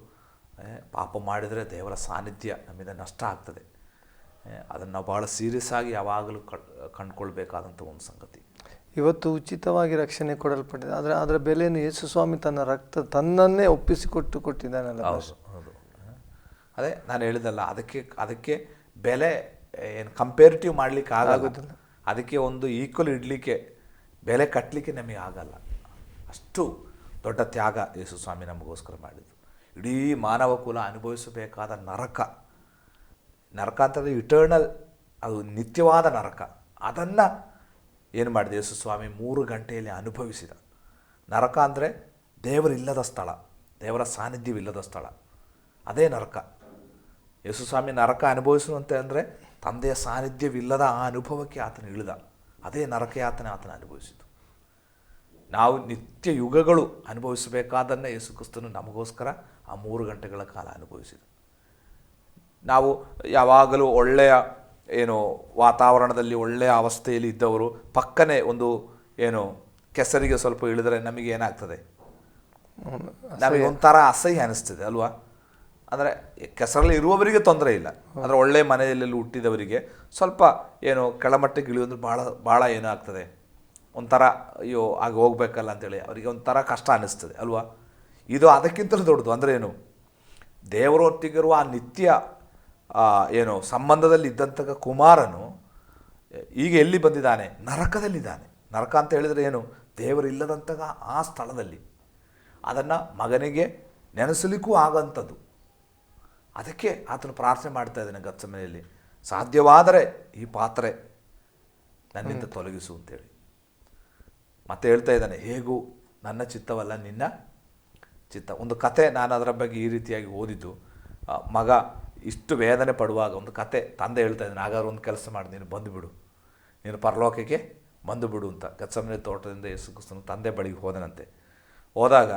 ಪಾಪ ಮಾಡಿದರೆ ದೇವರ ಸಾನ್ನಿಧ್ಯ ನಮ್ಮಿಂದ ನಷ್ಟ ಆಗ್ತದೆ. ಅದನ್ನು ನಾವು ಭಾಳ ಸೀರಿಯಸ್ ಆಗಿ ಯಾವಾಗಲೂ ಕಂಡುಕೊಳ್ಬೇಕಾದಂಥ ಒಂದು ಸಂಗತಿ. ಇವತ್ತು ಉಚಿತವಾಗಿ ರಕ್ಷಣೆ ಕೊಡಲ್ಪಟ್ಟಿದೆ, ಆದರೆ ಅದರ ಬೆಲೆಯನ್ನು ಯೇಸು ಸ್ವಾಮಿ ತನ್ನ ರಕ್ತ ತನ್ನನ್ನೇ ಕೊಟ್ಟಿದ್ದಾನಲ್ಲ. ಹೌದು ಹೌದು. ಅದೇ ನಾನು ಹೇಳಿದಲ್ಲ, ಅದಕ್ಕೆ ಬೆಲೆ ಏನು ಕಂಪೇರಿಟಿವ್ ಮಾಡಲಿಕ್ಕೆ ಆಗೋದಿಲ್ಲ. ಅದಕ್ಕೆ ಒಂದು ಈಕ್ವಲ್ ಇಡಲಿಕ್ಕೆ, ಬೆಲೆ ಕಟ್ಟಲಿಕ್ಕೆ ನಮಗೆ ಆಗಲ್ಲ. ಅಷ್ಟು ದೊಡ್ಡ ತ್ಯಾಗ ಯೇಸು ಸ್ವಾಮಿ ನಮಗೋಸ್ಕರ ಮಾಡಿದ್ದು. ಇಡೀ ಮಾನವ ಕುಲ ಅನುಭವಿಸಬೇಕಾದ ನರಕ ಅಂತಂದರೆ ಇಟರ್ನಲ್, ಅದು ನಿತ್ಯವಾದ ನರಕ. ಅದನ್ನು ಏನು ಮಾಡಿದೆ ಯೇಸು ಸ್ವಾಮಿ 3 ಗಂಟೆಯಲ್ಲಿ ಅನುಭವಿಸಿದ. ನರಕ ಅಂದರೆ ದೇವರಿಲ್ಲದ ಸ್ಥಳ, ದೇವರ ಸಾನ್ನಿಧ್ಯವಿಲ್ಲದ ಸ್ಥಳ, ಅದೇ ನರಕ. ಯೇಸು ಸ್ವಾಮಿ ನರಕ ಅನುಭವಿಸುವಂತೆ ಅಂದರೆ ತಂದೆಯ ಸಾನ್ನಿಧ್ಯವಿಲ್ಲದ ಆ ಅನುಭವಕ್ಕೆ ಆತನ ಇಳಿದ. ಅದೇ ನರಕ ಯಾತನೆ ಆತನ ಅನುಭವಿಸಿತು. ನಾವು ನಿತ್ಯ ಯುಗಗಳು ಅನುಭವಿಸಬೇಕಾದನ್ನು ಯೇಸು ಕ್ರಿಸ್ತನು ನಮಗೋಸ್ಕರ ಆ 3 ಗಂಟೆಗಳ ಕಾಲ ಅನುಭವಿಸಿದ. ನಾವು ಯಾವಾಗಲೂ ಒಳ್ಳೆಯ ವಾತಾವರಣದಲ್ಲಿ ಒಳ್ಳೆಯ ಅವಸ್ಥೆಯಲ್ಲಿ ಇದ್ದವರು ಪಕ್ಕನೆ ಒಂದು ಕೆಸರಿಗೆ ಸ್ವಲ್ಪ ಇಳಿದರೆ ನಮಗೆ ಏನಾಗ್ತದೆ? ನಮಗೆ ಒಂಥರ ಅಸಹ್ಯ ಅನಿಸ್ತದೆ ಅಲ್ವಾ? ಅಂದರೆ ಕೆಸರಲ್ಲಿ ಇರುವವರಿಗೆ ತೊಂದರೆ ಇಲ್ಲ, ಅಂದರೆ ಒಳ್ಳೆಯ ಮನೆಯಲ್ಲಿ ಹುಟ್ಟಿದವರಿಗೆ ಸ್ವಲ್ಪ ಕೆಳಮಟ್ಟಕ್ಕೆ ಇಳಿಯೋದ್ರೆ ಭಾಳ ಏನಾಗ್ತದೆ, ಒಂಥರ ಅಯ್ಯೋ ಆಗ ಹೋಗ್ಬೇಕಲ್ಲ ಅಂತೇಳಿ ಅವರಿಗೆ ಒಂಥರ ಕಷ್ಟ ಅನ್ನಿಸ್ತದೆ ಅಲ್ವಾ? ಇದು ಅದಕ್ಕಿಂತಲೂ ದೊಡ್ಡದು. ಅಂದರೆ ದೇವರೊಟ್ಟಿಗಿರುವ ಆ ನಿತ್ಯ ಸಂಬಂಧದಲ್ಲಿ ಇದ್ದಂತಹ ಕುಮಾರನು ಈಗ ಎಲ್ಲಿ ಬಂದಿದ್ದಾನೆ? ನರಕದಲ್ಲಿದ್ದಾನೆ. ನರಕ ಅಂತ ಹೇಳಿದರೆ ದೇವರಿಲ್ಲದಂತಹ ಆ ಸ್ಥಳದಲ್ಲಿ. ಅದನ್ನು ಮಗನಿಗೆ ನೆನೆಸಲಿಕ್ಕೂ ಆಗಂಥದ್ದು. ಅದಕ್ಕೆ ಆತನು ಪ್ರಾರ್ಥನೆ ಮಾಡ್ತಾ ಇದ್ದಾನೆ ಗತ್ಸೆಮನೆಯಲ್ಲಿ, ಸಾಧ್ಯವಾದರೆ ಈ ಪಾತ್ರೆ ನನ್ನಿಂದ ತೊಲಗಿಸು ಅಂತೇಳಿ. ಮತ್ತೆ ಹೇಳ್ತಾ ಇದ್ದಾನೆ, ಹೇಗೂ ನನ್ನ ಚಿತ್ತವಲ್ಲ ನಿನ್ನ ಚಿತ್ತ. ಒಂದು ಕತೆ ನಾನು ಅದರ ಬಗ್ಗೆ ಈ ರೀತಿಯಾಗಿ ಓದಿದ್ದು, ಮಗ ಇಷ್ಟು ವೇದನೆ ಪಡುವಾಗ ಒಂದು ಕತೆ ತಂದೆ ಹೇಳ್ತಾ ಇದ್ದಾನೆ, ಹಾಗಾದ್ರೆ ಒಂದು ಕೆಲಸ ಮಾಡಿ, ನೀನು ಬಂದುಬಿಡು, ನೀನು ಪರಲೋಕಕ್ಕೆ ಬಂದುಬಿಡು ಅಂತ. ಗತ್ಸೆಮನೆ ತೋಟದಿಂದ ಯೇಸು ಕ್ರಿಸ್ತನು ತಂದೆ ಬಳಿಗೆ ಹೋದನಂತೆ. ಹೋದಾಗ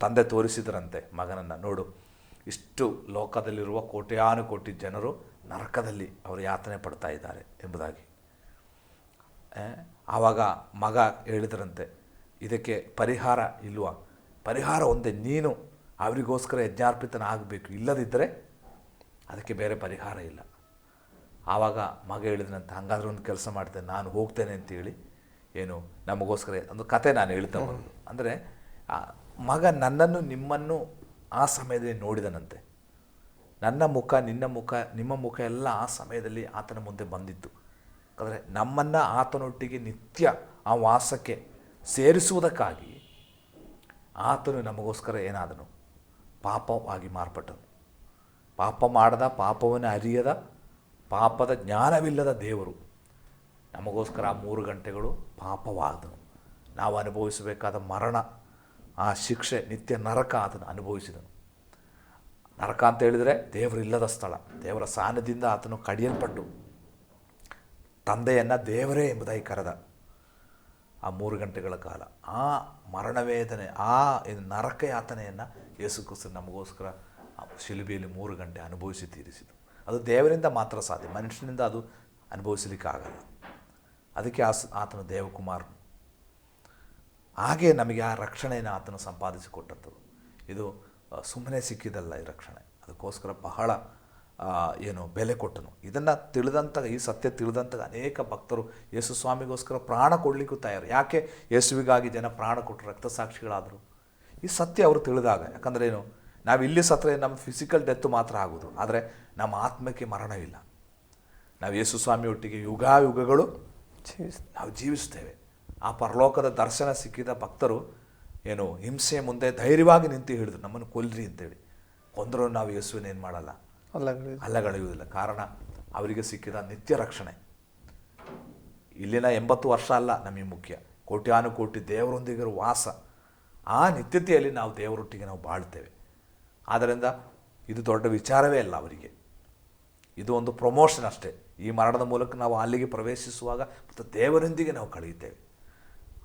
ತಂದೆ ತೋರಿಸಿದ್ರಂತೆ ಮಗನನ್ನು, ನೋಡು ಇಷ್ಟು ಲೋಕದಲ್ಲಿರುವ ಕೋಟ್ಯಾನುಕೋಟಿ ಜನರು ನರಕದಲ್ಲಿ ಅವರು ಯಾತನೆ ಪಡ್ತಾ ಇದ್ದಾರೆ ಎಂಬುದಾಗಿ. ಆವಾಗ ಮಗ ಹೇಳಿದ್ರಂತೆ, ಇದಕ್ಕೆ ಪರಿಹಾರ ಇಲ್ವಾ? ಪರಿಹಾರ ಒಂದೇ, ನೀನು ಅವರಿಗೋಸ್ಕರ ಯಜ್ಞಾರ್ಪಿತನಾಗಬೇಕು, ಇಲ್ಲದಿದ್ದರೆ ಅದಕ್ಕೆ ಬೇರೆ ಪರಿಹಾರ ಇಲ್ಲ. ಆವಾಗ ಮಗ ಹೇಳಿದ್ರಂತೆ, ಹಾಗಾದ್ರೆ ಒಂದು ಕೆಲಸ ಮಾಡ್ತೇನೆ, ನಾನು ಹೋಗ್ತೇನೆ ಅಂತೇಳಿ ಏನು ನಮಗೋಸ್ಕರ ಒಂದು ಕತೆ ನಾನು ಹೇಳ್ತಾ ಬಂದು. ಅಂದರೆ ಮಗ ನನ್ನನ್ನು ನಿಮ್ಮನ್ನು ಆ ಸಮಯದಲ್ಲಿ ನೋಡಿದನಂತೆ. ನನ್ನ ಮುಖ ನಿಮ್ಮ ಮುಖ ಎಲ್ಲ ಆ ಸಮಯದಲ್ಲಿ ಆತನ ಮುಂದೆ ಬಂದಿತ್ತು. ಅಂದರೆ ನಮ್ಮನ್ನು ಆತನೊಟ್ಟಿಗೆ ನಿತ್ಯ ಆ ವಾಸಕ್ಕೆ ಸೇರಿಸುವುದಕ್ಕಾಗಿ ಆತನು ನಮಗೋಸ್ಕರ ಏನಾದನು? ಪಾಪವಾಗಿ ಮಾರ್ಪಟ್ಟನು. ಪಾಪ ಮಾಡದ, ಪಾಪವನ್ನು ಅರಿಯದ, ಪಾಪದ ಜ್ಞಾನವಿಲ್ಲದ ದೇವರು ನಮಗೋಸ್ಕರ ಆ 3 ಗಂಟೆಗಳು ಪಾಪವಾದನು. ನಾವು ಅನುಭವಿಸಬೇಕಾದ ಮರಣ, ಆ ಶಿಕ್ಷೆ, ನಿತ್ಯ ನರಕ ಆತನು ಅನುಭವಿಸಿದನು. ನರಕ ಅಂತ ಹೇಳಿದರೆ ದೇವರಿಲ್ಲದ ಸ್ಥಳ. ದೇವರ ಸಾನ್ನಿಧ್ಯದಿಂದ ಆತನು ಕಡಿಯಲ್ಪಟ್ಟು ತಂದೆಯನ್ನು ದೇವರೇ ಎಂಬುದಾಗಿ ಕರೆದ. ಆ 3 ಗಂಟೆಗಳ ಕಾಲ ಆ ಮರಣವೇದನೆ, ಆ ನರಕ ಯಾತನೆಯನ್ನು ಯೇಸು ಕ್ರಿಸ್ತ ನಮಗೋಸ್ಕರ ಶಿಲುಬೆಯಲ್ಲಿ 3 ಗಂಟೆ ಅನುಭವಿಸಿ ತೀರಿಸಿತು. ಅದು ದೇವರಿಂದ ಮಾತ್ರ ಸಾಧ್ಯ, ಮನುಷ್ಯನಿಂದ ಅದು ಅನುಭವಿಸಲಿಕ್ಕಾಗಲ್ಲ. ಅದಕ್ಕೆ ಆತನು ದೇವಕುಮಾರನು. ಹಾಗೆ ನಮಗೆ ಆ ರಕ್ಷಣೆಯನ್ನು ಆತನು ಸಂಪಾದಿಸಿಕೊಟ್ಟಂಥದ್ದು. ಇದು ಸುಮ್ಮನೆ ಸಿಕ್ಕಿದಲ್ಲ ಈ ರಕ್ಷಣೆ, ಅದಕ್ಕೋಸ್ಕರ ಬಹಳ ಬೆಲೆ ಕೊಟ್ಟನು. ಇದನ್ನು ತಿಳಿದಂಥ, ಈ ಸತ್ಯ ತಿಳಿದಂಥ ಅನೇಕ ಭಕ್ತರು ಯೇಸು ಸ್ವಾಮಿಗೋಸ್ಕರ ಪ್ರಾಣ ಕೊಡಲಿಕ್ಕೂ ತಯಾರು. ಯಾಕೆ ಯೇಸುವಿಗಾಗಿ ಜನ ಪ್ರಾಣ ಕೊಟ್ಟರು, ರಕ್ತಸಾಕ್ಷಿಗಳಾದರು? ಈ ಸತ್ಯ ಅವರು ತಿಳಿದಾಗ. ಯಾಕಂದರೆ ಏನು, ನಾವು ಇಲ್ಲಿ ಸತ್ತರೆ ನಮ್ಮ ಫಿಸಿಕಲ್ ಡೆತ್ತು ಮಾತ್ರ ಆಗೋದು, ಆದರೆ ನಮ್ಮ ಆತ್ಮಕ್ಕೆ ಮರಣವಿಲ್ಲ. ನಾವು ಯೇಸು ಸ್ವಾಮಿ ಒಟ್ಟಿಗೆ ಯುಗಾಯುಗಗಳು ನಾವು ಜೀವಿಸ್ತೇವೆ. ಆ ಪರಲೋಕದ ದರ್ಶನ ಸಿಕ್ಕಿದ ಭಕ್ತರು ಹಿಂಸೆ ಮುಂದೆ ಧೈರ್ಯವಾಗಿ ನಿಂತು ಹೇಳಿದ್ರು, ನಮ್ಮನ್ನು ಕೊಲ್ರಿ ಅಂತೇಳಿ. ಕೊಂದರೂ ನಾವು ಯೇಸುವಿನ ಏನು ಮಾಡಲ್ಲ, ಅಲ್ಲಗಳೆಯುವುದಿಲ್ಲ. ಕಾರಣ ಅವರಿಗೆ ಸಿಕ್ಕಿದ ನಿತ್ಯ ರಕ್ಷಣೆ. ಇಲ್ಲಿನ 80 ವರ್ಷ ಅಲ್ಲ ನಮಗೆ ಮುಖ್ಯ, ಕೋಟ್ಯಾನುಕೋಟಿ ದೇವರೊಂದಿಗಿರುವ ವಾಸ. ಆ ನಿತ್ಯತೆಯಲ್ಲಿ ನಾವು ದೇವರೊಟ್ಟಿಗೆ ನಾವು ಬಾಳ್ತೇವೆ. ಆದ್ದರಿಂದ ಇದು ದೊಡ್ಡ ವಿಚಾರವೇ ಅಲ್ಲ ಅವರಿಗೆ, ಇದು ಒಂದು ಪ್ರಮೋಷನ್ ಅಷ್ಟೇ. ಈ ಮರಣದ ಮೂಲಕ ನಾವು ಅಲ್ಲಿಗೆ ಪ್ರವೇಶಿಸುವಾಗ ಮತ್ತು ದೇವರೊಂದಿಗೆ ನಾವು ಕಳೆಯುತ್ತೇವೆ.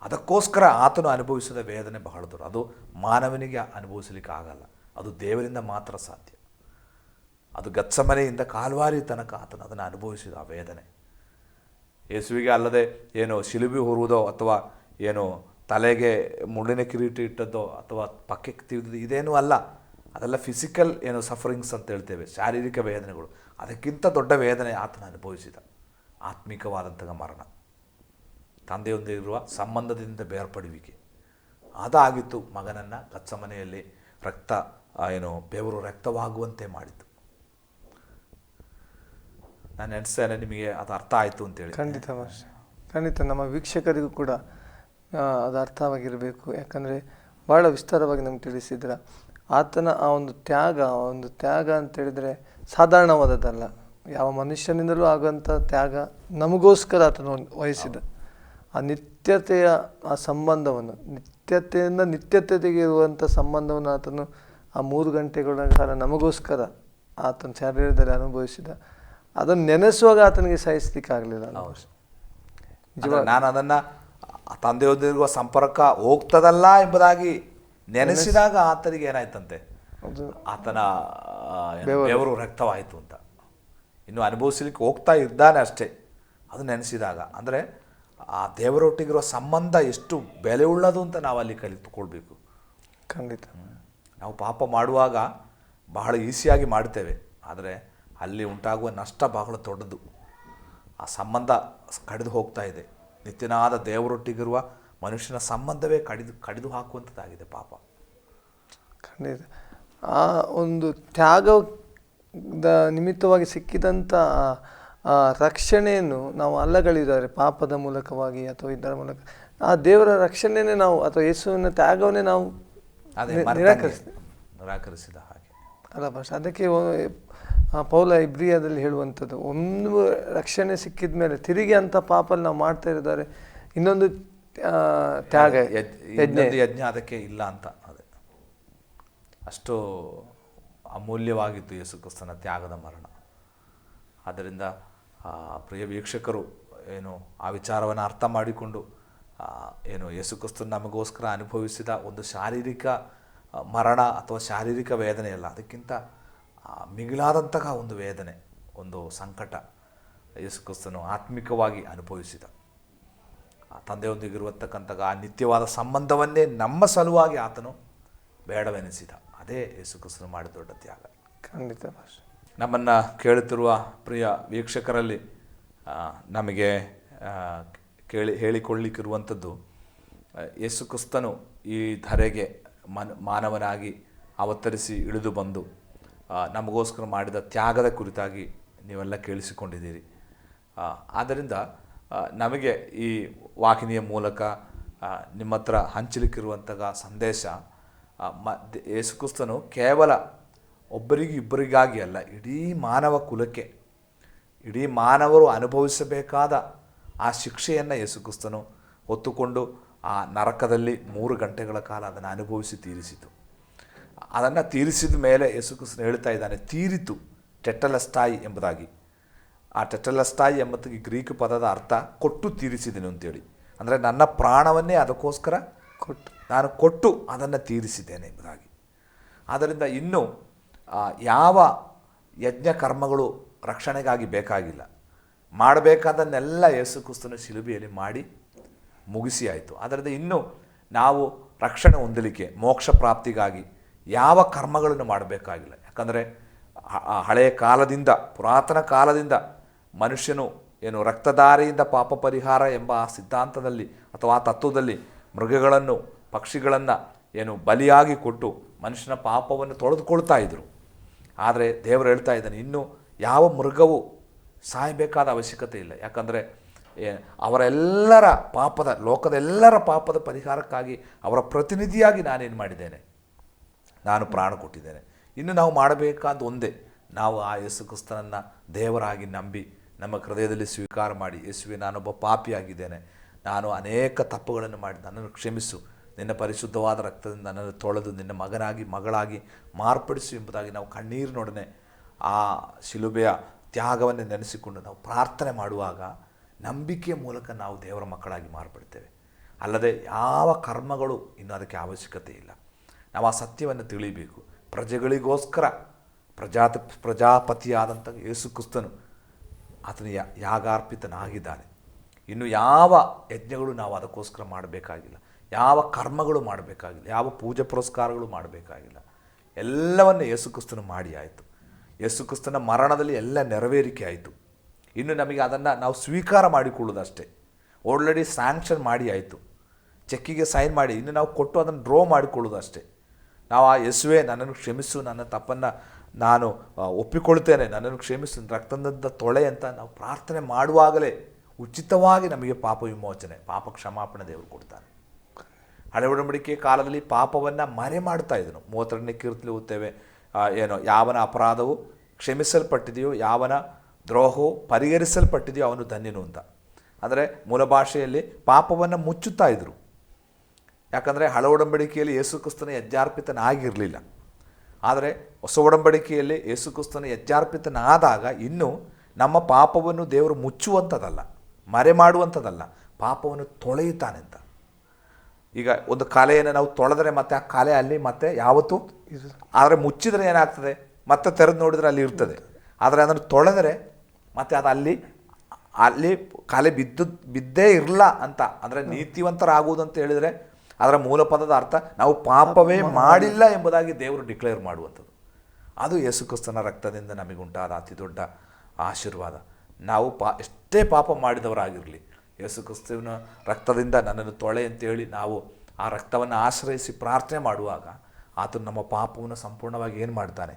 ಅದಕ್ಕೋಸ್ಕರ ಆತನು ಅನುಭವಿಸಿದ ವೇದನೆ ಬಹಳ ದೂರ. ಅದು ಮಾನವನಿಗೆ ಅನುಭವಿಸಲಿಕ್ಕೆ ಆಗಲ್ಲ, ಅದು ದೇವರಿಂದ ಮಾತ್ರ ಸಾಧ್ಯ. ಅದು ಗತ್ಸೆಮನೆಯಿಂದ ಕಾಲ್ವಾರಿ ತನಕ ಆತನು ಅದನ್ನು ಅನುಭವಿಸಿದ ಆ ವೇದನೆ. ಯೇಸುವಿಗೆ ಅಲ್ಲದೆ ಶಿಲುಬೆ ಹೊರುವುದೋ ಅಥವಾ ತಲೆಗೆ ಮುಳ್ಳಿನ ಕಿರೀಟ ಇಟ್ಟದ್ದೋ ಅಥವಾ ಪಕ್ಕಕ್ಕೆ ತಿವಿದು ಇದೇನೂ ಅಲ್ಲ. ಅದೆಲ್ಲ ಫಿಸಿಕಲ್ ಸಫರಿಂಗ್ಸ್ ಅಂತ ಹೇಳ್ತೇವೆ, ಶಾರೀರಿಕ ವೇದನೆಗಳು. ಅದಕ್ಕಿಂತ ದೊಡ್ಡ ವೇದನೆ ಆತನ ಅನುಭವಿಸಿದ ಆತ್ಮಿಕವಾದಂತಹ ಮರಣ, ತಂದೆಯೊಂದಿಗಿರುವ ಸಂಬಂಧದಿಂದ ಬೇರ್ಪಡುವಿಕೆ. ಅದಾಗಿತ್ತು ಮಗನನ್ನು ಗತ್ಸೆಮನೆಯಲ್ಲಿ ಬೆವರು ರಕ್ತವಾಗುವಂತೆ ಮಾಡಿತು. ನಾನು ಎಣಿಸ್ತೇನೆ ನಿಮಗೆ ಅದು ಅರ್ಥ ಆಯಿತು ಅಂತೇಳಿ. ಖಂಡಿತ ನಮ್ಮ ವೀಕ್ಷಕರಿಗೂ ಕೂಡ ಅದು ಅರ್ಥವಾಗಿರಬೇಕು. ಯಾಕಂದರೆ ಭಾಳ ವಿಸ್ತಾರವಾಗಿ ನಮ್ಗೆ ತಿಳಿಸಿದ್ರ. ಆತನ ಆ ಒಂದು ತ್ಯಾಗ ಅಂತ ಹೇಳಿದರೆ ಸಾಧಾರಣವಾದದ್ದಲ್ಲ. ಯಾವ ಮನುಷ್ಯನಿಂದಲೂ ಆಗುವಂಥ ತ್ಯಾಗ ನಮಗೋಸ್ಕರ ಆತನು ವಹಿಸಿದ. ಆ ನಿತ್ಯತೆಯ ಆ ಸಂಬಂಧವನ್ನು, ನಿತ್ಯತೆಯಿಂದ ನಿತ್ಯತೆಗೆ ಇರುವಂಥ ಸಂಬಂಧವನ್ನು ಆತನು ಆ 3 ಗಂಟೆಗಳ ಕಾಲ ನಮಗೋಸ್ಕರ ಆತನ ಶರೀರದಲ್ಲಿ ಅನುಭವಿಸಿದ. ಅದನ್ನು ನೆನೆಸುವಾಗ ಆತನಿಗೆ ಸಹಿಸಲಿಕ್ಕಾಗಲಿಲ್ಲ. ನಾನು ಅದನ್ನು ತಂದೆಯೊಂದಿರುವ ಸಂಪರ್ಕ ಹೋಗ್ತದಲ್ಲ ಎಂಬುದಾಗಿ ನೆನೆಸಿದಾಗ ಆತನಿಗೆ ಏನಾಯ್ತಂತೆ, ಆತನ ಬೆವರು ರಕ್ತವಾಯಿತು ಅಂತ. ಇನ್ನು ಅನುಭವಿಸಲಿಕ್ಕೆ ಹೋಗ್ತಾ ಇದ್ದಾನೆ ಅಷ್ಟೇ. ಅದು ನೆನೆಸಿದಾಗ ಅಂದರೆ ಆ ದೇವರೊಟ್ಟಿಗಿರುವ ಸಂಬಂಧ ಎಷ್ಟು ಬೆಲೆ ಉಳ್ಳದು ಅಂತ ನಾವು ಅಲ್ಲಿ ಕಲಿತುಕೊಳ್ಬೇಕು. ಖಂಡಿತ. ನಾವು ಪಾಪ ಮಾಡುವಾಗ ಬಹಳ ಈಸಿಯಾಗಿ ಮಾಡ್ತೇವೆ, ಆದರೆ ಅಲ್ಲಿ ಉಂಟಾಗುವ ನಷ್ಟ ಬಹಳ ದೊಡ್ಡದು. ಆ ಸಂಬಂಧ ಕಡಿದು ಹೋಗ್ತಾ ಇದೆ. ನಿತ್ಯನಾದ ದೇವರೊಟ್ಟಿಗಿರುವ ಮನುಷ್ಯನ ಸಂಬಂಧವೇ ಕಡಿದು ಹಾಕುವಂಥದ್ದಾಗಿದೆ ಪಾಪ. ಖಂಡಿತ. ಆ ಒಂದು ತ್ಯಾಗದ ನಿಮಿತ್ತವಾಗಿ ಸಿಕ್ಕಿದಂಥ ರಕ್ಷಣೆಯನ್ನು ನಾವು ಅಲ್ಲಗಳಿದ್ದಾರೆ ಪಾಪದ ಮೂಲಕವಾಗಿ ಅಥವಾ ಇದರ ಮೂಲಕ. ಆ ದೇವರ ರಕ್ಷಣೆಯೇ ನಾವು ಅಥವಾ ಯೇಸುವಿನ ತ್ಯಾಗವನ್ನೇ ನಾವು ನಿರಾಕರಿಸಿದ ಹಾಗೆ ಅಲ್ಲ ಭಾಷೆ ಅದಕ್ಕೆ ಪೌಲ ಇಬ್ರಿಯಾದಲ್ಲಿ ಹೇಳುವಂಥದ್ದು, ಒಂದು ರಕ್ಷಣೆ ಸಿಕ್ಕಿದ ಮೇಲೆ ತಿರುಗಿ ಅಂಥ ಪಾಪಲ್ಲಿ ನಾವು ಮಾಡ್ತಾ ಇದ್ದಾರೆ, ಇನ್ನೊಂದು ತ್ಯಾಗ ಯಜ್ಞ ಅದಕ್ಕೆ ಇಲ್ಲ ಅಂತ. ಅದೇ ಅಷ್ಟು ಅಮೂಲ್ಯವಾಗಿತ್ತು ಯೇಸು ಕ್ರಿಸ್ತನ ತ್ಯಾಗದ ಮರಣ. ಆದ್ದರಿಂದ ಪ್ರಿಯ ವೀಕ್ಷಕರು ಏನು ಆ ವಿಚಾರವನ್ನು ಅರ್ಥ ಮಾಡಿಕೊಂಡು ಏನು ಯೇಸು ಕ್ರಿಸ್ತನ ನಮಗೋಸ್ಕರ ಅನುಭವಿಸಿದ ಒಂದು ಶಾರೀರಿಕ ಮರಣ ಅಥವಾ ಶಾರೀರಿಕ ವೇದನೆಯಲ್ಲ, ಅದಕ್ಕಿಂತ ಮಿಗಿಲಾದಂತಹ ಒಂದು ವೇದನೆ, ಒಂದು ಸಂಕಟ ಯೇಸು ಕ್ರಿಸ್ತನು ಆತ್ಮಿಕವಾಗಿ ಅನುಭವಿಸಿದ. ತಂದೆಯೊಂದಿಗಿರುವತಕ್ಕಂತಹ ಆ ನಿತ್ಯವಾದ ಸಂಬಂಧವನ್ನೇ ನಮ್ಮ ಸಲುವಾಗಿ ಆತನು ಬೇಡವೆನಿಸಿದ. ಅದೇ ಯೇಸು ಕ್ರಿಸ್ತನು ಮಾಡಿದ ದೊಡ್ಡ ತ್ಯಾಗ. ಖಂಡಿತ ಭಾಷೆ. ನಮ್ಮನ್ನು ಕೇಳುತ್ತಿರುವ ಪ್ರಿಯ ವೀಕ್ಷಕರಲ್ಲಿ ನಮಗೆ ಹೇಳಿಕೊಳ್ಳಿಕ್ಕಿರುವಂಥದ್ದು, ಯೇಸು ಕ್ರಿಸ್ತನು ಈ ಧರೆಗೆ ಮಾನವನಾಗಿ ಅವತರಿಸಿ ಇಳಿದು ಬಂದು ನಮಗೋಸ್ಕರ ಮಾಡಿದ ತ್ಯಾಗದ ಕುರಿತಾಗಿ ನೀವೆಲ್ಲ ಕೇಳಿಸಿಕೊಂಡಿದ್ದೀರಿ. ಆದ್ದರಿಂದ ನಮಗೆ ಈ ವಾಹಿನಿಯ ಮೂಲಕ ನಿಮ್ಮ ಹತ್ರ ಹಂಚಲಿಕ್ಕಿರುವಂತಹ ಸಂದೇಶ, ಯೇಸು ಕ್ರಿಸ್ತನು ಕೇವಲ ಇಬ್ಬರಿಗಾಗಿ ಅಲ್ಲ, ಇಡೀ ಮಾನವ ಕುಲಕ್ಕೆ, ಇಡೀ ಮಾನವರು ಅನುಭವಿಸಬೇಕಾದ ಆ ಶಿಕ್ಷೆಯನ್ನು ಯೇಸು ಕ್ರಿಸ್ತನು ಹೊತ್ತುಕೊಂಡು ಆ ನರಕದಲ್ಲಿ 3 ಗಂಟೆಗಳ ಕಾಲ ಅದನ್ನು ಅನುಭವಿಸಿ ತೀರಿಸಿತು. ಅದನ್ನು ತೀರಿಸಿದ ಮೇಲೆ ಯೇಸು ಕ್ರಿಸ್ತನು ಹೇಳ್ತಾ ಇದ್ದಾನೆ, ತೀರಿತು, ಟೆಟಲಸ್ಟಾಯಿ ಎಂಬುದಾಗಿ. ಆ ಟೆಟಲಸ್ಟಾಯಿ ಎಂಬುದಾಗಿ ಗ್ರೀಕ್ ಪದದ ಅರ್ಥ ಕೊಟ್ಟು ತೀರಿಸಿದೆನು ಅಂತೇಳಿ. ಅಂದರೆ ನನ್ನ ಪ್ರಾಣವನ್ನೇ ಅದಕ್ಕೋಸ್ಕರ ನಾನು ಕೊಟ್ಟು ಅದನ್ನು ತೀರಿಸಿದ್ದೇನೆ ಎಂಬುದಾಗಿ. ಆದ್ದರಿಂದ ಇನ್ನು ಯಾವ ಯಜ್ಞ ಕರ್ಮಗಳು ರಕ್ಷಣೆಗಾಗಿ ಬೇಕಾಗಿಲ್ಲ. ಮಾಡಬೇಕಾದನ್ನೆಲ್ಲ ಯೇಸು ಕ್ರಿಸ್ತನ ಶಿಲುಬೆಯಲ್ಲಿ ಮಾಡಿ ಮುಗಿಸಿ ಆಯಿತು. ಅದರಿಂದ ಇನ್ನು ನಾವು ರಕ್ಷಣೆ ಹೊಂದಲಿಕ್ಕೆ, ಮೋಕ್ಷ ಪ್ರಾಪ್ತಿಗಾಗಿ ಯಾವ ಕರ್ಮಗಳನ್ನು ಮಾಡಬೇಕಾಗಿಲ್ಲ. ಯಾಕಂದರೆ ಹಳೆಯ ಕಾಲದಿಂದ, ಪುರಾತನ ಕಾಲದಿಂದ ಮನುಷ್ಯನು ಏನು ರಕ್ತಧಾರೆಯಿಂದ ಪಾಪ ಪರಿಹಾರ ಎಂಬ ಆ ಸಿದ್ಧಾಂತದಲ್ಲಿ ಅಥವಾ ಆ ತತ್ವದಲ್ಲಿ ಮೃಗಗಳನ್ನು, ಪಕ್ಷಿಗಳನ್ನು ಏನು ಬಲಿಯಾಗಿ ಕೊಟ್ಟು ಮನುಷ್ಯನ ಪಾಪವನ್ನು ತೊಳೆದುಕೊಳ್ತಾ ಇದ್ದರು. ಆದರೆ ದೇವರು ಹೇಳ್ತಾ ಇದ್ದಾನೆ, ಇನ್ನು ಯಾವ ಮೃಗವು ಸಾಯಬೇಕಾದ ಅವಶ್ಯಕತೆ ಇಲ್ಲ. ಯಾಕಂದರೆ ಅವರೆಲ್ಲರ ಪಾಪದ, ಲೋಕದೆಲ್ಲರ ಪಾಪದ ಪರಿಹಾರಕ್ಕಾಗಿ ಅವರ ಪ್ರತಿನಿಧಿಯಾಗಿ ನಾನೇನು ಮಾಡಿದ್ದೇನೆ, ನಾನು ಪ್ರಾಣ ಕೊಟ್ಟಿದ್ದೇನೆ. ಇನ್ನು ನಾವು ಮಾಡಬೇಕಾದ ಒಂದೇ, ನಾವು ಆ ಯೇಸು ಕ್ರಿಸ್ತನನ್ನು ದೇವರಾಗಿ ನಂಬಿ ನಮ್ಮ ಹೃದಯದಲ್ಲಿ ಸ್ವೀಕಾರ ಮಾಡಿ, ಯೇಸುವೆ ನಾನೊಬ್ಬ ಪಾಪಿಯಾಗಿದ್ದೇನೆ, ನಾನು ಅನೇಕ ತಪ್ಪುಗಳನ್ನು ಮಾಡಿ ನನ್ನನ್ನು ಕ್ಷಮಿಸು, ನಿನ್ನ ಪರಿಶುದ್ಧವಾದ ರಕ್ತದಿಂದ ನನ್ನನ್ನು ತೊಳೆದು ನಿನ್ನ ಮಗನಾಗಿ ಮಗಳಾಗಿ ಮಾರ್ಪಡಿಸು ಎಂಬುದಾಗಿ ನಾವು ಕಣ್ಣೀರಿನೊಡನೆ ಆ ಶಿಲುಬೆಯ ತ್ಯಾಗವನ್ನು ನೆನೆಸಿಕೊಂಡು ನಾವು ಪ್ರಾರ್ಥನೆ ಮಾಡುವಾಗ ನಂಬಿಕೆಯ ಮೂಲಕ ನಾವು ದೇವರ ಮಕ್ಕಳಾಗಿ ಮಾರ್ಪಡ್ತೇವೆ. ಅಲ್ಲದೆ ಯಾವ ಕರ್ಮಗಳು ಇನ್ನು ಅದಕ್ಕೆ ಅವಶ್ಯಕತೆ ಇಲ್ಲ. ನಾವು ಆ ಸತ್ಯವನ್ನು ತಿಳಿಯಬೇಕು. ಪ್ರಜೆಗಳಿಗೋಸ್ಕರ ಪ್ರಜಾಪತಿಯಾದಂಥ ಯೇಸು ಕ್ರಿಸ್ತನು ಆತನ ಯಾಗಾರ್ಪಿತನಾಗಿದ್ದಾನೆ. ಇನ್ನು ಯಾವ ಯಜ್ಞಗಳು ನಾವು ಅದಕ್ಕೋಸ್ಕರ ಮಾಡಬೇಕಾಗಿಲ್ಲ, ಯಾವ ಕರ್ಮಗಳು ಮಾಡಬೇಕಾಗಿಲ್ಲ, ಯಾವ ಪೂಜೆ ಪುರಸ್ಕಾರಗಳು ಮಾಡಬೇಕಾಗಿಲ್ಲ. ಎಲ್ಲವನ್ನು ಯೇಸು ಕ್ರಿಸ್ತನು ಮಾಡಿ ಆಯಿತು. ಯೇಸು ಕ್ರಿಸ್ತನ ಮರಣದಲ್ಲಿ ಎಲ್ಲ ನೆರವೇರಿಕೆ ಆಯಿತು. ಇನ್ನು ನಮಗೆ ಅದನ್ನು ನಾವು ಸ್ವೀಕಾರ ಮಾಡಿಕೊಳ್ಳೋದಷ್ಟೇ. ಆಲ್ರೆಡಿ ಸ್ಯಾಂಕ್ಷನ್ ಮಾಡಿ ಆಯಿತು, ಚೆಕ್ಕಿಗೆ ಸೈನ್ ಮಾಡಿ, ಇನ್ನು ನಾವು ಕೊಟ್ಟು ಅದನ್ನು ಡ್ರಾ ಮಾಡಿಕೊಳ್ಳೋದು ಅಷ್ಟೇ. ನಾವು ಆ ಯೇಸುವೆ ನನ್ನನ್ನು ಕ್ಷಮಿಸು, ನನ್ನ ತಪ್ಪನ್ನು ನಾನು ಒಪ್ಪಿಕೊಳ್ತೇನೆ, ನನ್ನನ್ನು ಕ್ಷಮಿಸು, ರಕ್ತದಿಂದ ತೊಳೆ ಅಂತ ನಾವು ಪ್ರಾರ್ಥನೆ ಮಾಡುವಾಗಲೇ ಉಚಿತವಾಗಿ ನಮಗೆ ಪಾಪ ವಿಮೋಚನೆ, ಪಾಪ ಕ್ಷಮಾಪಣೆ ದೇವರು ಕೊಡ್ತಾನೆ. ಹಳೆ ಒಡಂಬಡಿಕೆ ಕಾಲದಲ್ಲಿ ಪಾಪವನ್ನು ಮರೆ ಮಾಡ್ತಾ ಇದ್ದನು. 32ನೇ ಕೀರ್ತನೆಯಲ್ಲಿ ಓದ್ತೇವೆ, ಏನೋ ಯಾವನ ಅಪರಾಧವು ಕ್ಷಮಿಸಲ್ಪಟ್ಟಿದೆಯೋ, ಯಾವನ ದ್ರೋಹವು ಪರಿಹರಿಸಲ್ಪಟ್ಟಿದೆಯೋ ಅವನು ಧನ್ಯನು ಅಂತ. ಅಂದರೆ ಮೂಲ ಭಾಷೆಯಲ್ಲಿ ಪಾಪವನ್ನು ಮುಚ್ಚುತ್ತಾ ಇದ್ದರು. ಯಾಕಂದರೆ ಹಳೆ ಒಡಂಬಡಿಕೆಯಲ್ಲಿ ಯೇಸು ಕ್ರಿಸ್ತನ ಯಜ್ಞಾರ್ಪಿತನಾಗಿರಲಿಲ್ಲ. ಆದರೆ ಹೊಸ ಒಡಂಬಡಿಕೆಯಲ್ಲಿ ಯೇಸು ಕ್ರಿಸ್ತನ ಯಜ್ಞಾರ್ಪಿತನಾದಾಗ ಇನ್ನು ನಮ್ಮ ಪಾಪವನ್ನು ದೇವರು ಮುಚ್ಚುವಂಥದ್ದಲ್ಲ, ಮರೆ ಮಾಡುವಂಥದ್ದಲ್ಲ, ಪಾಪವನ್ನು ತೊಳೆಯುತ್ತಾನೆ ಅಂತ. ಈಗ ಒಂದು ಕಲೆಯನ್ನು ನಾವು ತೊಳೆದರೆ ಮತ್ತೆ ಆ ಕಲೆ ಅಲ್ಲಿ ಮತ್ತೆ ಯಾವತ್ತೂ, ಆದರೆ ಮುಚ್ಚಿದರೆ ಏನಾಗ್ತದೆ, ಮತ್ತೆ ತೆರೆದು ನೋಡಿದರೆ ಅಲ್ಲಿ ಇರ್ತದೆ. ಆದರೆ ಅದನ್ನು ತೊಳೆದರೆ ಮತ್ತೆ ಅದು ಅಲ್ಲಿ ಕಲೆ ಬಿದ್ದೇ ಇರಲ್ಲ ಅಂತ. ಅಂದರೆ ನೀತಿವಂತರಾಗುವುದು ಅಂತ ಹೇಳಿದರೆ ಅದರ ಮೂಲ ಪದದ ಅರ್ಥ ನಾವು ಪಾಪವೇ ಮಾಡಿಲ್ಲ ಎಂಬುದಾಗಿ ದೇವರು ಡಿಕ್ಲೇರ್ ಮಾಡುವಂಥದ್ದು. ಅದು ಯೇಸು ಕ್ರಿಸ್ತನ ರಕ್ತದಿಂದ ನಮಗುಂಟಾದ ಅತಿ ದೊಡ್ಡ ಆಶೀರ್ವಾದ. ನಾವು ಎಷ್ಟೇ ಪಾಪ ಮಾಡಿದವರಾಗಿರಲಿ, ಯೇಸು ಕ್ರಿಸ್ತನ ರಕ್ತದಿಂದ ನನ್ನನ್ನು ತೊಳೆ ಅಂತೇಳಿ ನಾವು ಆ ರಕ್ತವನ್ನು ಆಶ್ರಯಿಸಿ ಪ್ರಾರ್ಥನೆ ಮಾಡುವಾಗ ಆತನು ನಮ್ಮ ಪಾಪವನ್ನು ಸಂಪೂರ್ಣವಾಗಿ ಏನು ಮಾಡ್ತಾನೆ,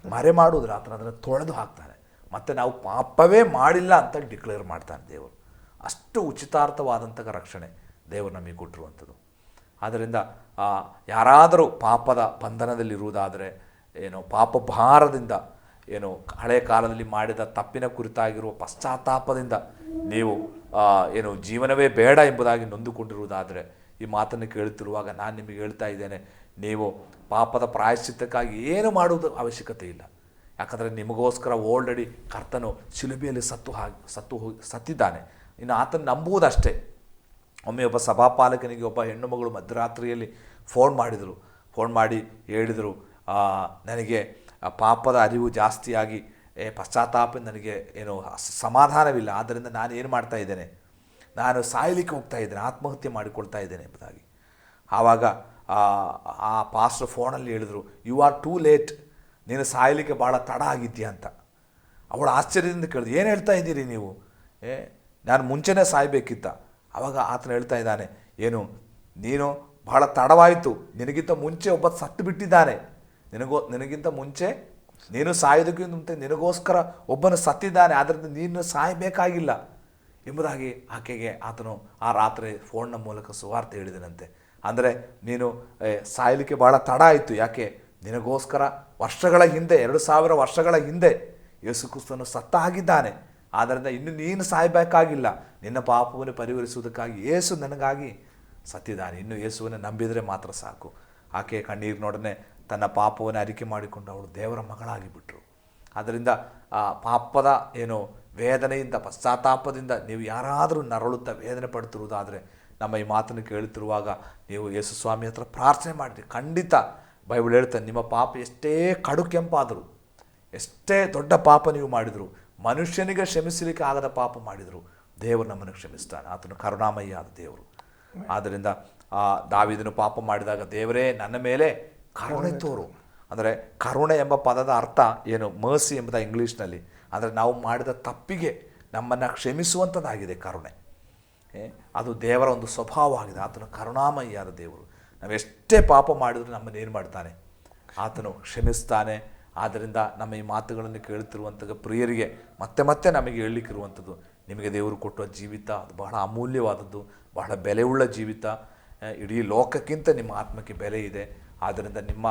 ಮರೆ ಮಾಡುವುದಿಲ್ಲ, ಆತನ ಅದನ್ನು ತೊಳೆದು ಹಾಕ್ತಾನೆ. ಮತ್ತು ನಾವು ಪಾಪವೇ ಮಾಡಿಲ್ಲ ಅಂತ ಡಿಕ್ಲೇರ್ ಮಾಡ್ತಾನೆ ದೇವರು. ಅಷ್ಟು ಉಚಿತಾರ್ಥವಾದಂಥ ರಕ್ಷಣೆ ದೇವರು ನಮಗೆ ಕೊಟ್ಟಿರುವಂಥದ್ದು. ಆದ್ದರಿಂದ ಯಾರಾದರೂ ಪಾಪದ ಬಂಧನದಲ್ಲಿರುವುದಾದರೆ, ಏನು ಪಾಪ ಭಾರದಿಂದ, ಏನು ಹಳೆಯ ಕಾಲದಲ್ಲಿ ಮಾಡಿದ ತಪ್ಪಿನ ಕುರಿತಾಗಿರುವ ಪಶ್ಚಾತ್ತಾಪದಿಂದ ನೀವು ಏನು ಜೀವನವೇ ಬೇಡ ಎಂಬುದಾಗಿ ನೊಂದುಕೊಂಡಿರುವುದಾದರೆ ಈ ಮಾತನ್ನು ಕೇಳುತ್ತಿರುವಾಗ ನಾನು ನಿಮಗೆ ಹೇಳ್ತಾ ಇದ್ದೇನೆ, ನೀವು ಪಾಪದ ಪ್ರಾಯಶ್ಚಿತ್ತಕ್ಕಾಗಿ ಏನು ಮಾಡುವುದು ಅವಶ್ಯಕತೆ ಇಲ್ಲ. ಯಾಕಂದರೆ ನಿಮಗೋಸ್ಕರ ಆಲ್ರೆಡಿ ಕರ್ತನು ಶಿಲುಬೆಯಲ್ಲಿ ಸತ್ತಿದ್ದಾನೆ. ಇನ್ನು ಆತನ ನಂಬುವುದಷ್ಟೇ. ಒಮ್ಮೆ ಒಬ್ಬ ಸಭಾಪಾಲಕನಿಗೆ ಒಬ್ಬ ಹೆಣ್ಣು ಮಗಳು ಮಧ್ಯರಾತ್ರಿಯಲ್ಲಿ ಫೋನ್ ಮಾಡಿ ಹೇಳಿದರು, ನನಗೆ ಪಾಪದ ಅರಿವು ಜಾಸ್ತಿಯಾಗಿ ಪಶ್ಚಾತ್ತಾಪ, ನನಗೆ ಏನು ಸಮಾಧಾನವಿಲ್ಲ, ಆದ್ದರಿಂದ ನಾನು ಏನು ಮಾಡ್ತಾ ಇದ್ದೇನೆ, ನಾನು ಸಾಯಲಿಕ್ಕೆ ಹೋಗ್ತಾ ಇದ್ದೇನೆ, ಆತ್ಮಹತ್ಯೆ ಮಾಡಿಕೊಳ್ತಾ ಇದ್ದೇನೆ ಎಂಬುದಾಗಿ. ಆವಾಗ ಆ ಪಾಸ್ಟರ್ ಫೋನಲ್ಲಿ ಹೇಳಿದರು, ಯು ಆರ್ ಟೂ ಲೇಟ್, ನೀನು ಸಾಯಲಿಕ್ಕೆ ಭಾಳ ತಡ ಆಗಿದ್ದೀಯ ಅಂತ. ಅವಳು ಆಶ್ಚರ್ಯದಿಂದ ಕೇಳಿದ್ರು, ಏನು ಹೇಳ್ತಾ ಇದ್ದೀರಿ ನೀವು, ನಾನು ಮುಂಚೆನೇ ಸಾಯಬೇಕಿತ್ತ. ಆವಾಗ ಆತನು ಹೇಳ್ತಾ ಇದ್ದಾನೆ, ಏನು ನೀನು ಬಹಳ ತಡವಾಯಿತು, ನಿನಗಿಂತ ಮುಂಚೆ ಒಬ್ಬ ಸತ್ತು ಬಿಟ್ಟಿದ್ದಾನೆ, ನಿನಗಿಂತ ಮುಂಚೆ ನೀನು ಸಾಯೋದಕ್ಕಿಂತ ಮುಂಚೆ ನಿನಗೋಸ್ಕರ ಒಬ್ಬನು ಸತ್ತಿದ್ದಾನೆ, ಆದ್ದರಿಂದ ನೀನು ಸಾಯಬೇಕಾಗಿಲ್ಲ ಎಂಬುದಾಗಿ ಆಕೆಗೆ ಆತನು ಆ ರಾತ್ರಿ ಫೋನ್ನ ಮೂಲಕ ಸುವಾರ್ತೆ ಹೇಳಿದನಂತೆ. ಅಂದರೆ ನೀನು ಸಾಯಲಿಕ್ಕೆ ಭಾಳ ತಡ ಆಯಿತು, ಯಾಕೆ, ನಿನಗೋಸ್ಕರ ವರ್ಷಗಳ ಹಿಂದೆ 2000 ವರ್ಷಗಳ ಹಿಂದೆ ಯೇಸು ಕ್ರಿಸ್ತನು ಸತ್ತಾಗಿದ್ದಾನೆ, ಆದ್ದರಿಂದ ಇನ್ನು ನೀನು ಸಾಯಬೇಕಾಗಿಲ್ಲ, ನಿನ್ನ ಪಾಪವನ್ನು ಪರಿಹರಿಸುವುದಕ್ಕಾಗಿ ಯೇಸು ನನಗಾಗಿ ಸತ್ತಿದ್ದಾನೆ, ಇನ್ನು ಯೇಸುವನ್ನು ನಂಬಿದರೆ ಮಾತ್ರ ಸಾಕು. ಆಕೆ ಕಣ್ಣೀರಿನೊಡನೆ ತನ್ನ ಪಾಪವನ್ನು ಅರಿಕೆ ಮಾಡಿಕೊಂಡು ಅವಳು ದೇವರ ಮಗಳಾಗಿ ಬಿಟ್ಟರು. ಆದ್ದರಿಂದ ಪಾಪದ ಏನು ವೇದನೆಯಿಂದ, ಪಶ್ಚಾತ್ತಾಪದಿಂದ ನೀವು ಯಾರಾದರೂ ನರಳುತ್ತಾ ವೇದನೆ ಪಡ್ತಿರುವುದಾದರೆ ನಮ್ಮ ಈ ಮಾತನ್ನು ಕೇಳುತ್ತಿರುವಾಗ ನೀವು ಯೇಸು ಸ್ವಾಮಿ ಹತ್ರ ಪ್ರಾರ್ಥನೆ ಮಾಡಿರಿ. ಖಂಡಿತ ಬೈಬಲ್ ಹೇಳ್ತಾನೆ, ನಿಮ್ಮ ಪಾಪ ಎಷ್ಟೇ ಕಡು ಕೆಂಪಾದರೂ, ಎಷ್ಟೇ ದೊಡ್ಡ ಪಾಪ ನೀವು ಮಾಡಿದರು, ಮನುಷ್ಯನಿಗೆ ಕ್ಷಮಿಸಲಿಕ್ಕೆ ಆಗದ ಪಾಪ ಮಾಡಿದರು, ದೇವರು ನಮ್ಮನ್ನು ಕ್ಷಮಿಸ್ತಾನೆ. ಆತನು ಕರುಣಾಮಯ್ಯ ಆದ ದೇವರು. ಆದ್ದರಿಂದ ದಾವೀದನು ಪಾಪ ಮಾಡಿದಾಗ, ದೇವರೇ ನನ್ನ ಮೇಲೆ ಕರುಣೆ ತೋರು. ಅಂದರೆ ಕರುಣೆ ಎಂಬ ಪದದ ಅರ್ಥ ಏನು, ಮರ್ಸಿ ಎಂಬುದ ಇಂಗ್ಲೀಷ್ನಲ್ಲಿ. ಅಂದರೆ ನಾವು ಮಾಡಿದ ತಪ್ಪಿಗೆ ನಮ್ಮನ್ನು ಕ್ಷಮಿಸುವಂಥದ್ದಾಗಿದೆ ಕರುಣೆ. ಅದು ದೇವರ ಒಂದು ಸ್ವಭಾವವಾಗಿದೆ. ಆತನು ಕರುಣಾಮಯ್ಯಾದ ದೇವರು. ನಾವು ಎಷ್ಟೇ ಪಾಪ ಮಾಡಿದರೂ ನಮ್ಮನ್ನು ಏನು ಮಾಡ್ತಾನೆ, ಆತನು ಕ್ಷಮಿಸ್ತಾನೆ. ಆದ್ದರಿಂದ ನಮ್ಮ ಈ ಮಾತುಗಳನ್ನು ಕೇಳುತ್ತಿರುವಂಥ ಪ್ರಿಯರಿಗೆ ಮತ್ತೆ ಮತ್ತೆ ನಮಗೆ ಹೇಳಲಿಕ್ಕಿರುವಂಥದ್ದು, ನಿಮಗೆ ದೇವರು ಕೊಟ್ಟುವ ಜೀವಿತ ಅದು ಬಹಳ ಅಮೂಲ್ಯವಾದದ್ದು, ಬಹಳ ಬೆಲೆಯುಳ್ಳ ಜೀವಿತ. ಇಡೀ ಲೋಕಕ್ಕಿಂತ ನಿಮ್ಮ ಆತ್ಮಕ್ಕೆ ಬೆಲೆ ಇದೆ. ಆದ್ದರಿಂದ ನಿಮ್ಮ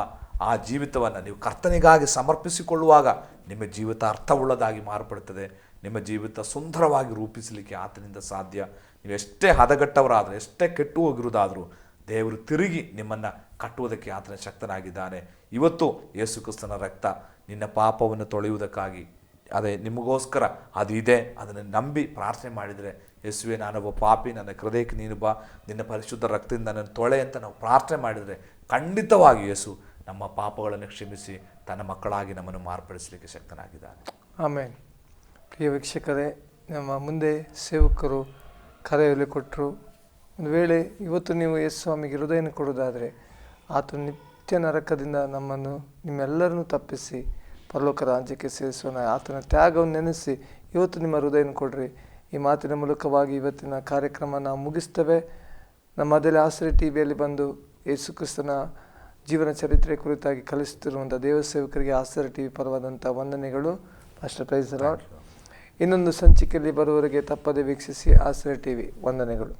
ಆ ಜೀವಿತವನ್ನು ನೀವು ಕರ್ತನಿಗಾಗಿ ಸಮರ್ಪಿಸಿಕೊಳ್ಳುವಾಗ ನಿಮ್ಮ ಜೀವಿತ ಅರ್ಥವುಳ್ಳದಾಗಿ ಮಾರ್ಪಡುತ್ತದೆ. ನಿಮ್ಮ ಜೀವಿತ ಸುಂದರವಾಗಿ ರೂಪಿಸಲಿಕ್ಕೆ ಆತನಿಂದ ಸಾಧ್ಯ. ನೀವು ಎಷ್ಟೇ ಹದಗೆಟ್ಟವರಾದರೂ, ಎಷ್ಟೇ ಕೆಟ್ಟು ಹೋಗಿರುವುದಾದರೂ ದೇವರು ತಿರುಗಿ ನಿಮ್ಮನ್ನು ಕಟ್ಟುವುದಕ್ಕೆ ಆತನ ಶಕ್ತನಾಗಿದ್ದಾನೆ. ಇವತ್ತು ಯೇಸು ಕ್ರಿಸ್ತನ ರಕ್ತ ನಿನ್ನ ಪಾಪವನ್ನು ತೊಳೆಯುವುದಕ್ಕಾಗಿ ಅದೇ ನಿಮಗೋಸ್ಕರ ಅದು ಇದೆ. ಅದನ್ನು ನಂಬಿ ಪ್ರಾರ್ಥನೆ ಮಾಡಿದರೆ, ಯೇಸುವೆ ನಾನೊಬ್ಬ ಪಾಪಿ, ನನ್ನ ಹೃದಯಕ್ಕೆ ನೀನು ಬಾ, ನಿನ್ನ ಪರಿಶುದ್ಧ ರಕ್ತದಿಂದ ನನ್ನನ್ನು ತೊಳೆ ಅಂತ ನಾವು ಪ್ರಾರ್ಥನೆ ಮಾಡಿದರೆ ಖಂಡಿತವಾಗಿ ಯೇಸು ನಮ್ಮ ಪಾಪಗಳನ್ನು ಕ್ಷಮಿಸಿ ತನ್ನ ಮಕ್ಕಳಾಗಿ ನಮ್ಮನ್ನು ಮಾರ್ಪಡಿಸಲಿಕ್ಕೆ ಶಕ್ತನಾಗಿದ್ದಾನೆ. ಆಮೇಲೆ ಪ್ರಿಯ ವೀಕ್ಷಕರೇ, ನಮ್ಮ ಮುಂದೆ ಸೇವಕರು ಕರೆಯಲ್ಲಿ ಕೊಟ್ಟರು. ಒಂದು ವೇಳೆ ಇವತ್ತು ನೀವು ಯೇಸು ಸ್ವಾಮಿಗೆ ಹೃದಯನ ಕೊಡೋದಾದರೆ, ಆತ ನಿತ್ಯ ನರಕದಿಂದ ನಮ್ಮನ್ನು ನಿಮ್ಮೆಲ್ಲರನ್ನು ತಪ್ಪಿಸಿ ಪರಲೋಕ ರಾಜ್ಯಕ್ಕೆ ಸೇರಿಸೋಣ. ಆತನ ತ್ಯಾಗವನ್ನು ನೆನೆಸಿ ಇವತ್ತು ನಿಮ್ಮ ಹೃದಯನ ಕೊಡ್ರಿ. ಈ ಮಾತಿನ ಮೂಲಕವಾಗಿ ಇವತ್ತಿನ ಕಾರ್ಯಕ್ರಮ ನಾವು ಮುಗಿಸ್ತೇವೆ. ನಮ್ಮ ಅದೆಲ್ಲ ಆಸರೆ ಟಿವಿಯಲ್ಲಿ ಬಂದು ಯೇಸು ಕ್ರಿಸ್ತನ ಜೀವನ ಚರಿತ್ರೆ ಕುರಿತಾಗಿ ಕಲಿಸುತ್ತಿರುವಂಥ ದೇವಸೇವಕರಿಗೆ ಆಸರೆ ಟಿವಿ ಪರವಾದಂಥ ವಂದನೆಗಳು. Pastor praise lord. ಇನ್ನೊಂದು ಸಂಚಿಕೆಯಲ್ಲಿ ಬರುವವರೆಗೆ ತಪ್ಪದೆ ವೀಕ್ಷಿಸಿ ಆಸರೆ ಟಿವಿ. ವಂದನೆಗಳು.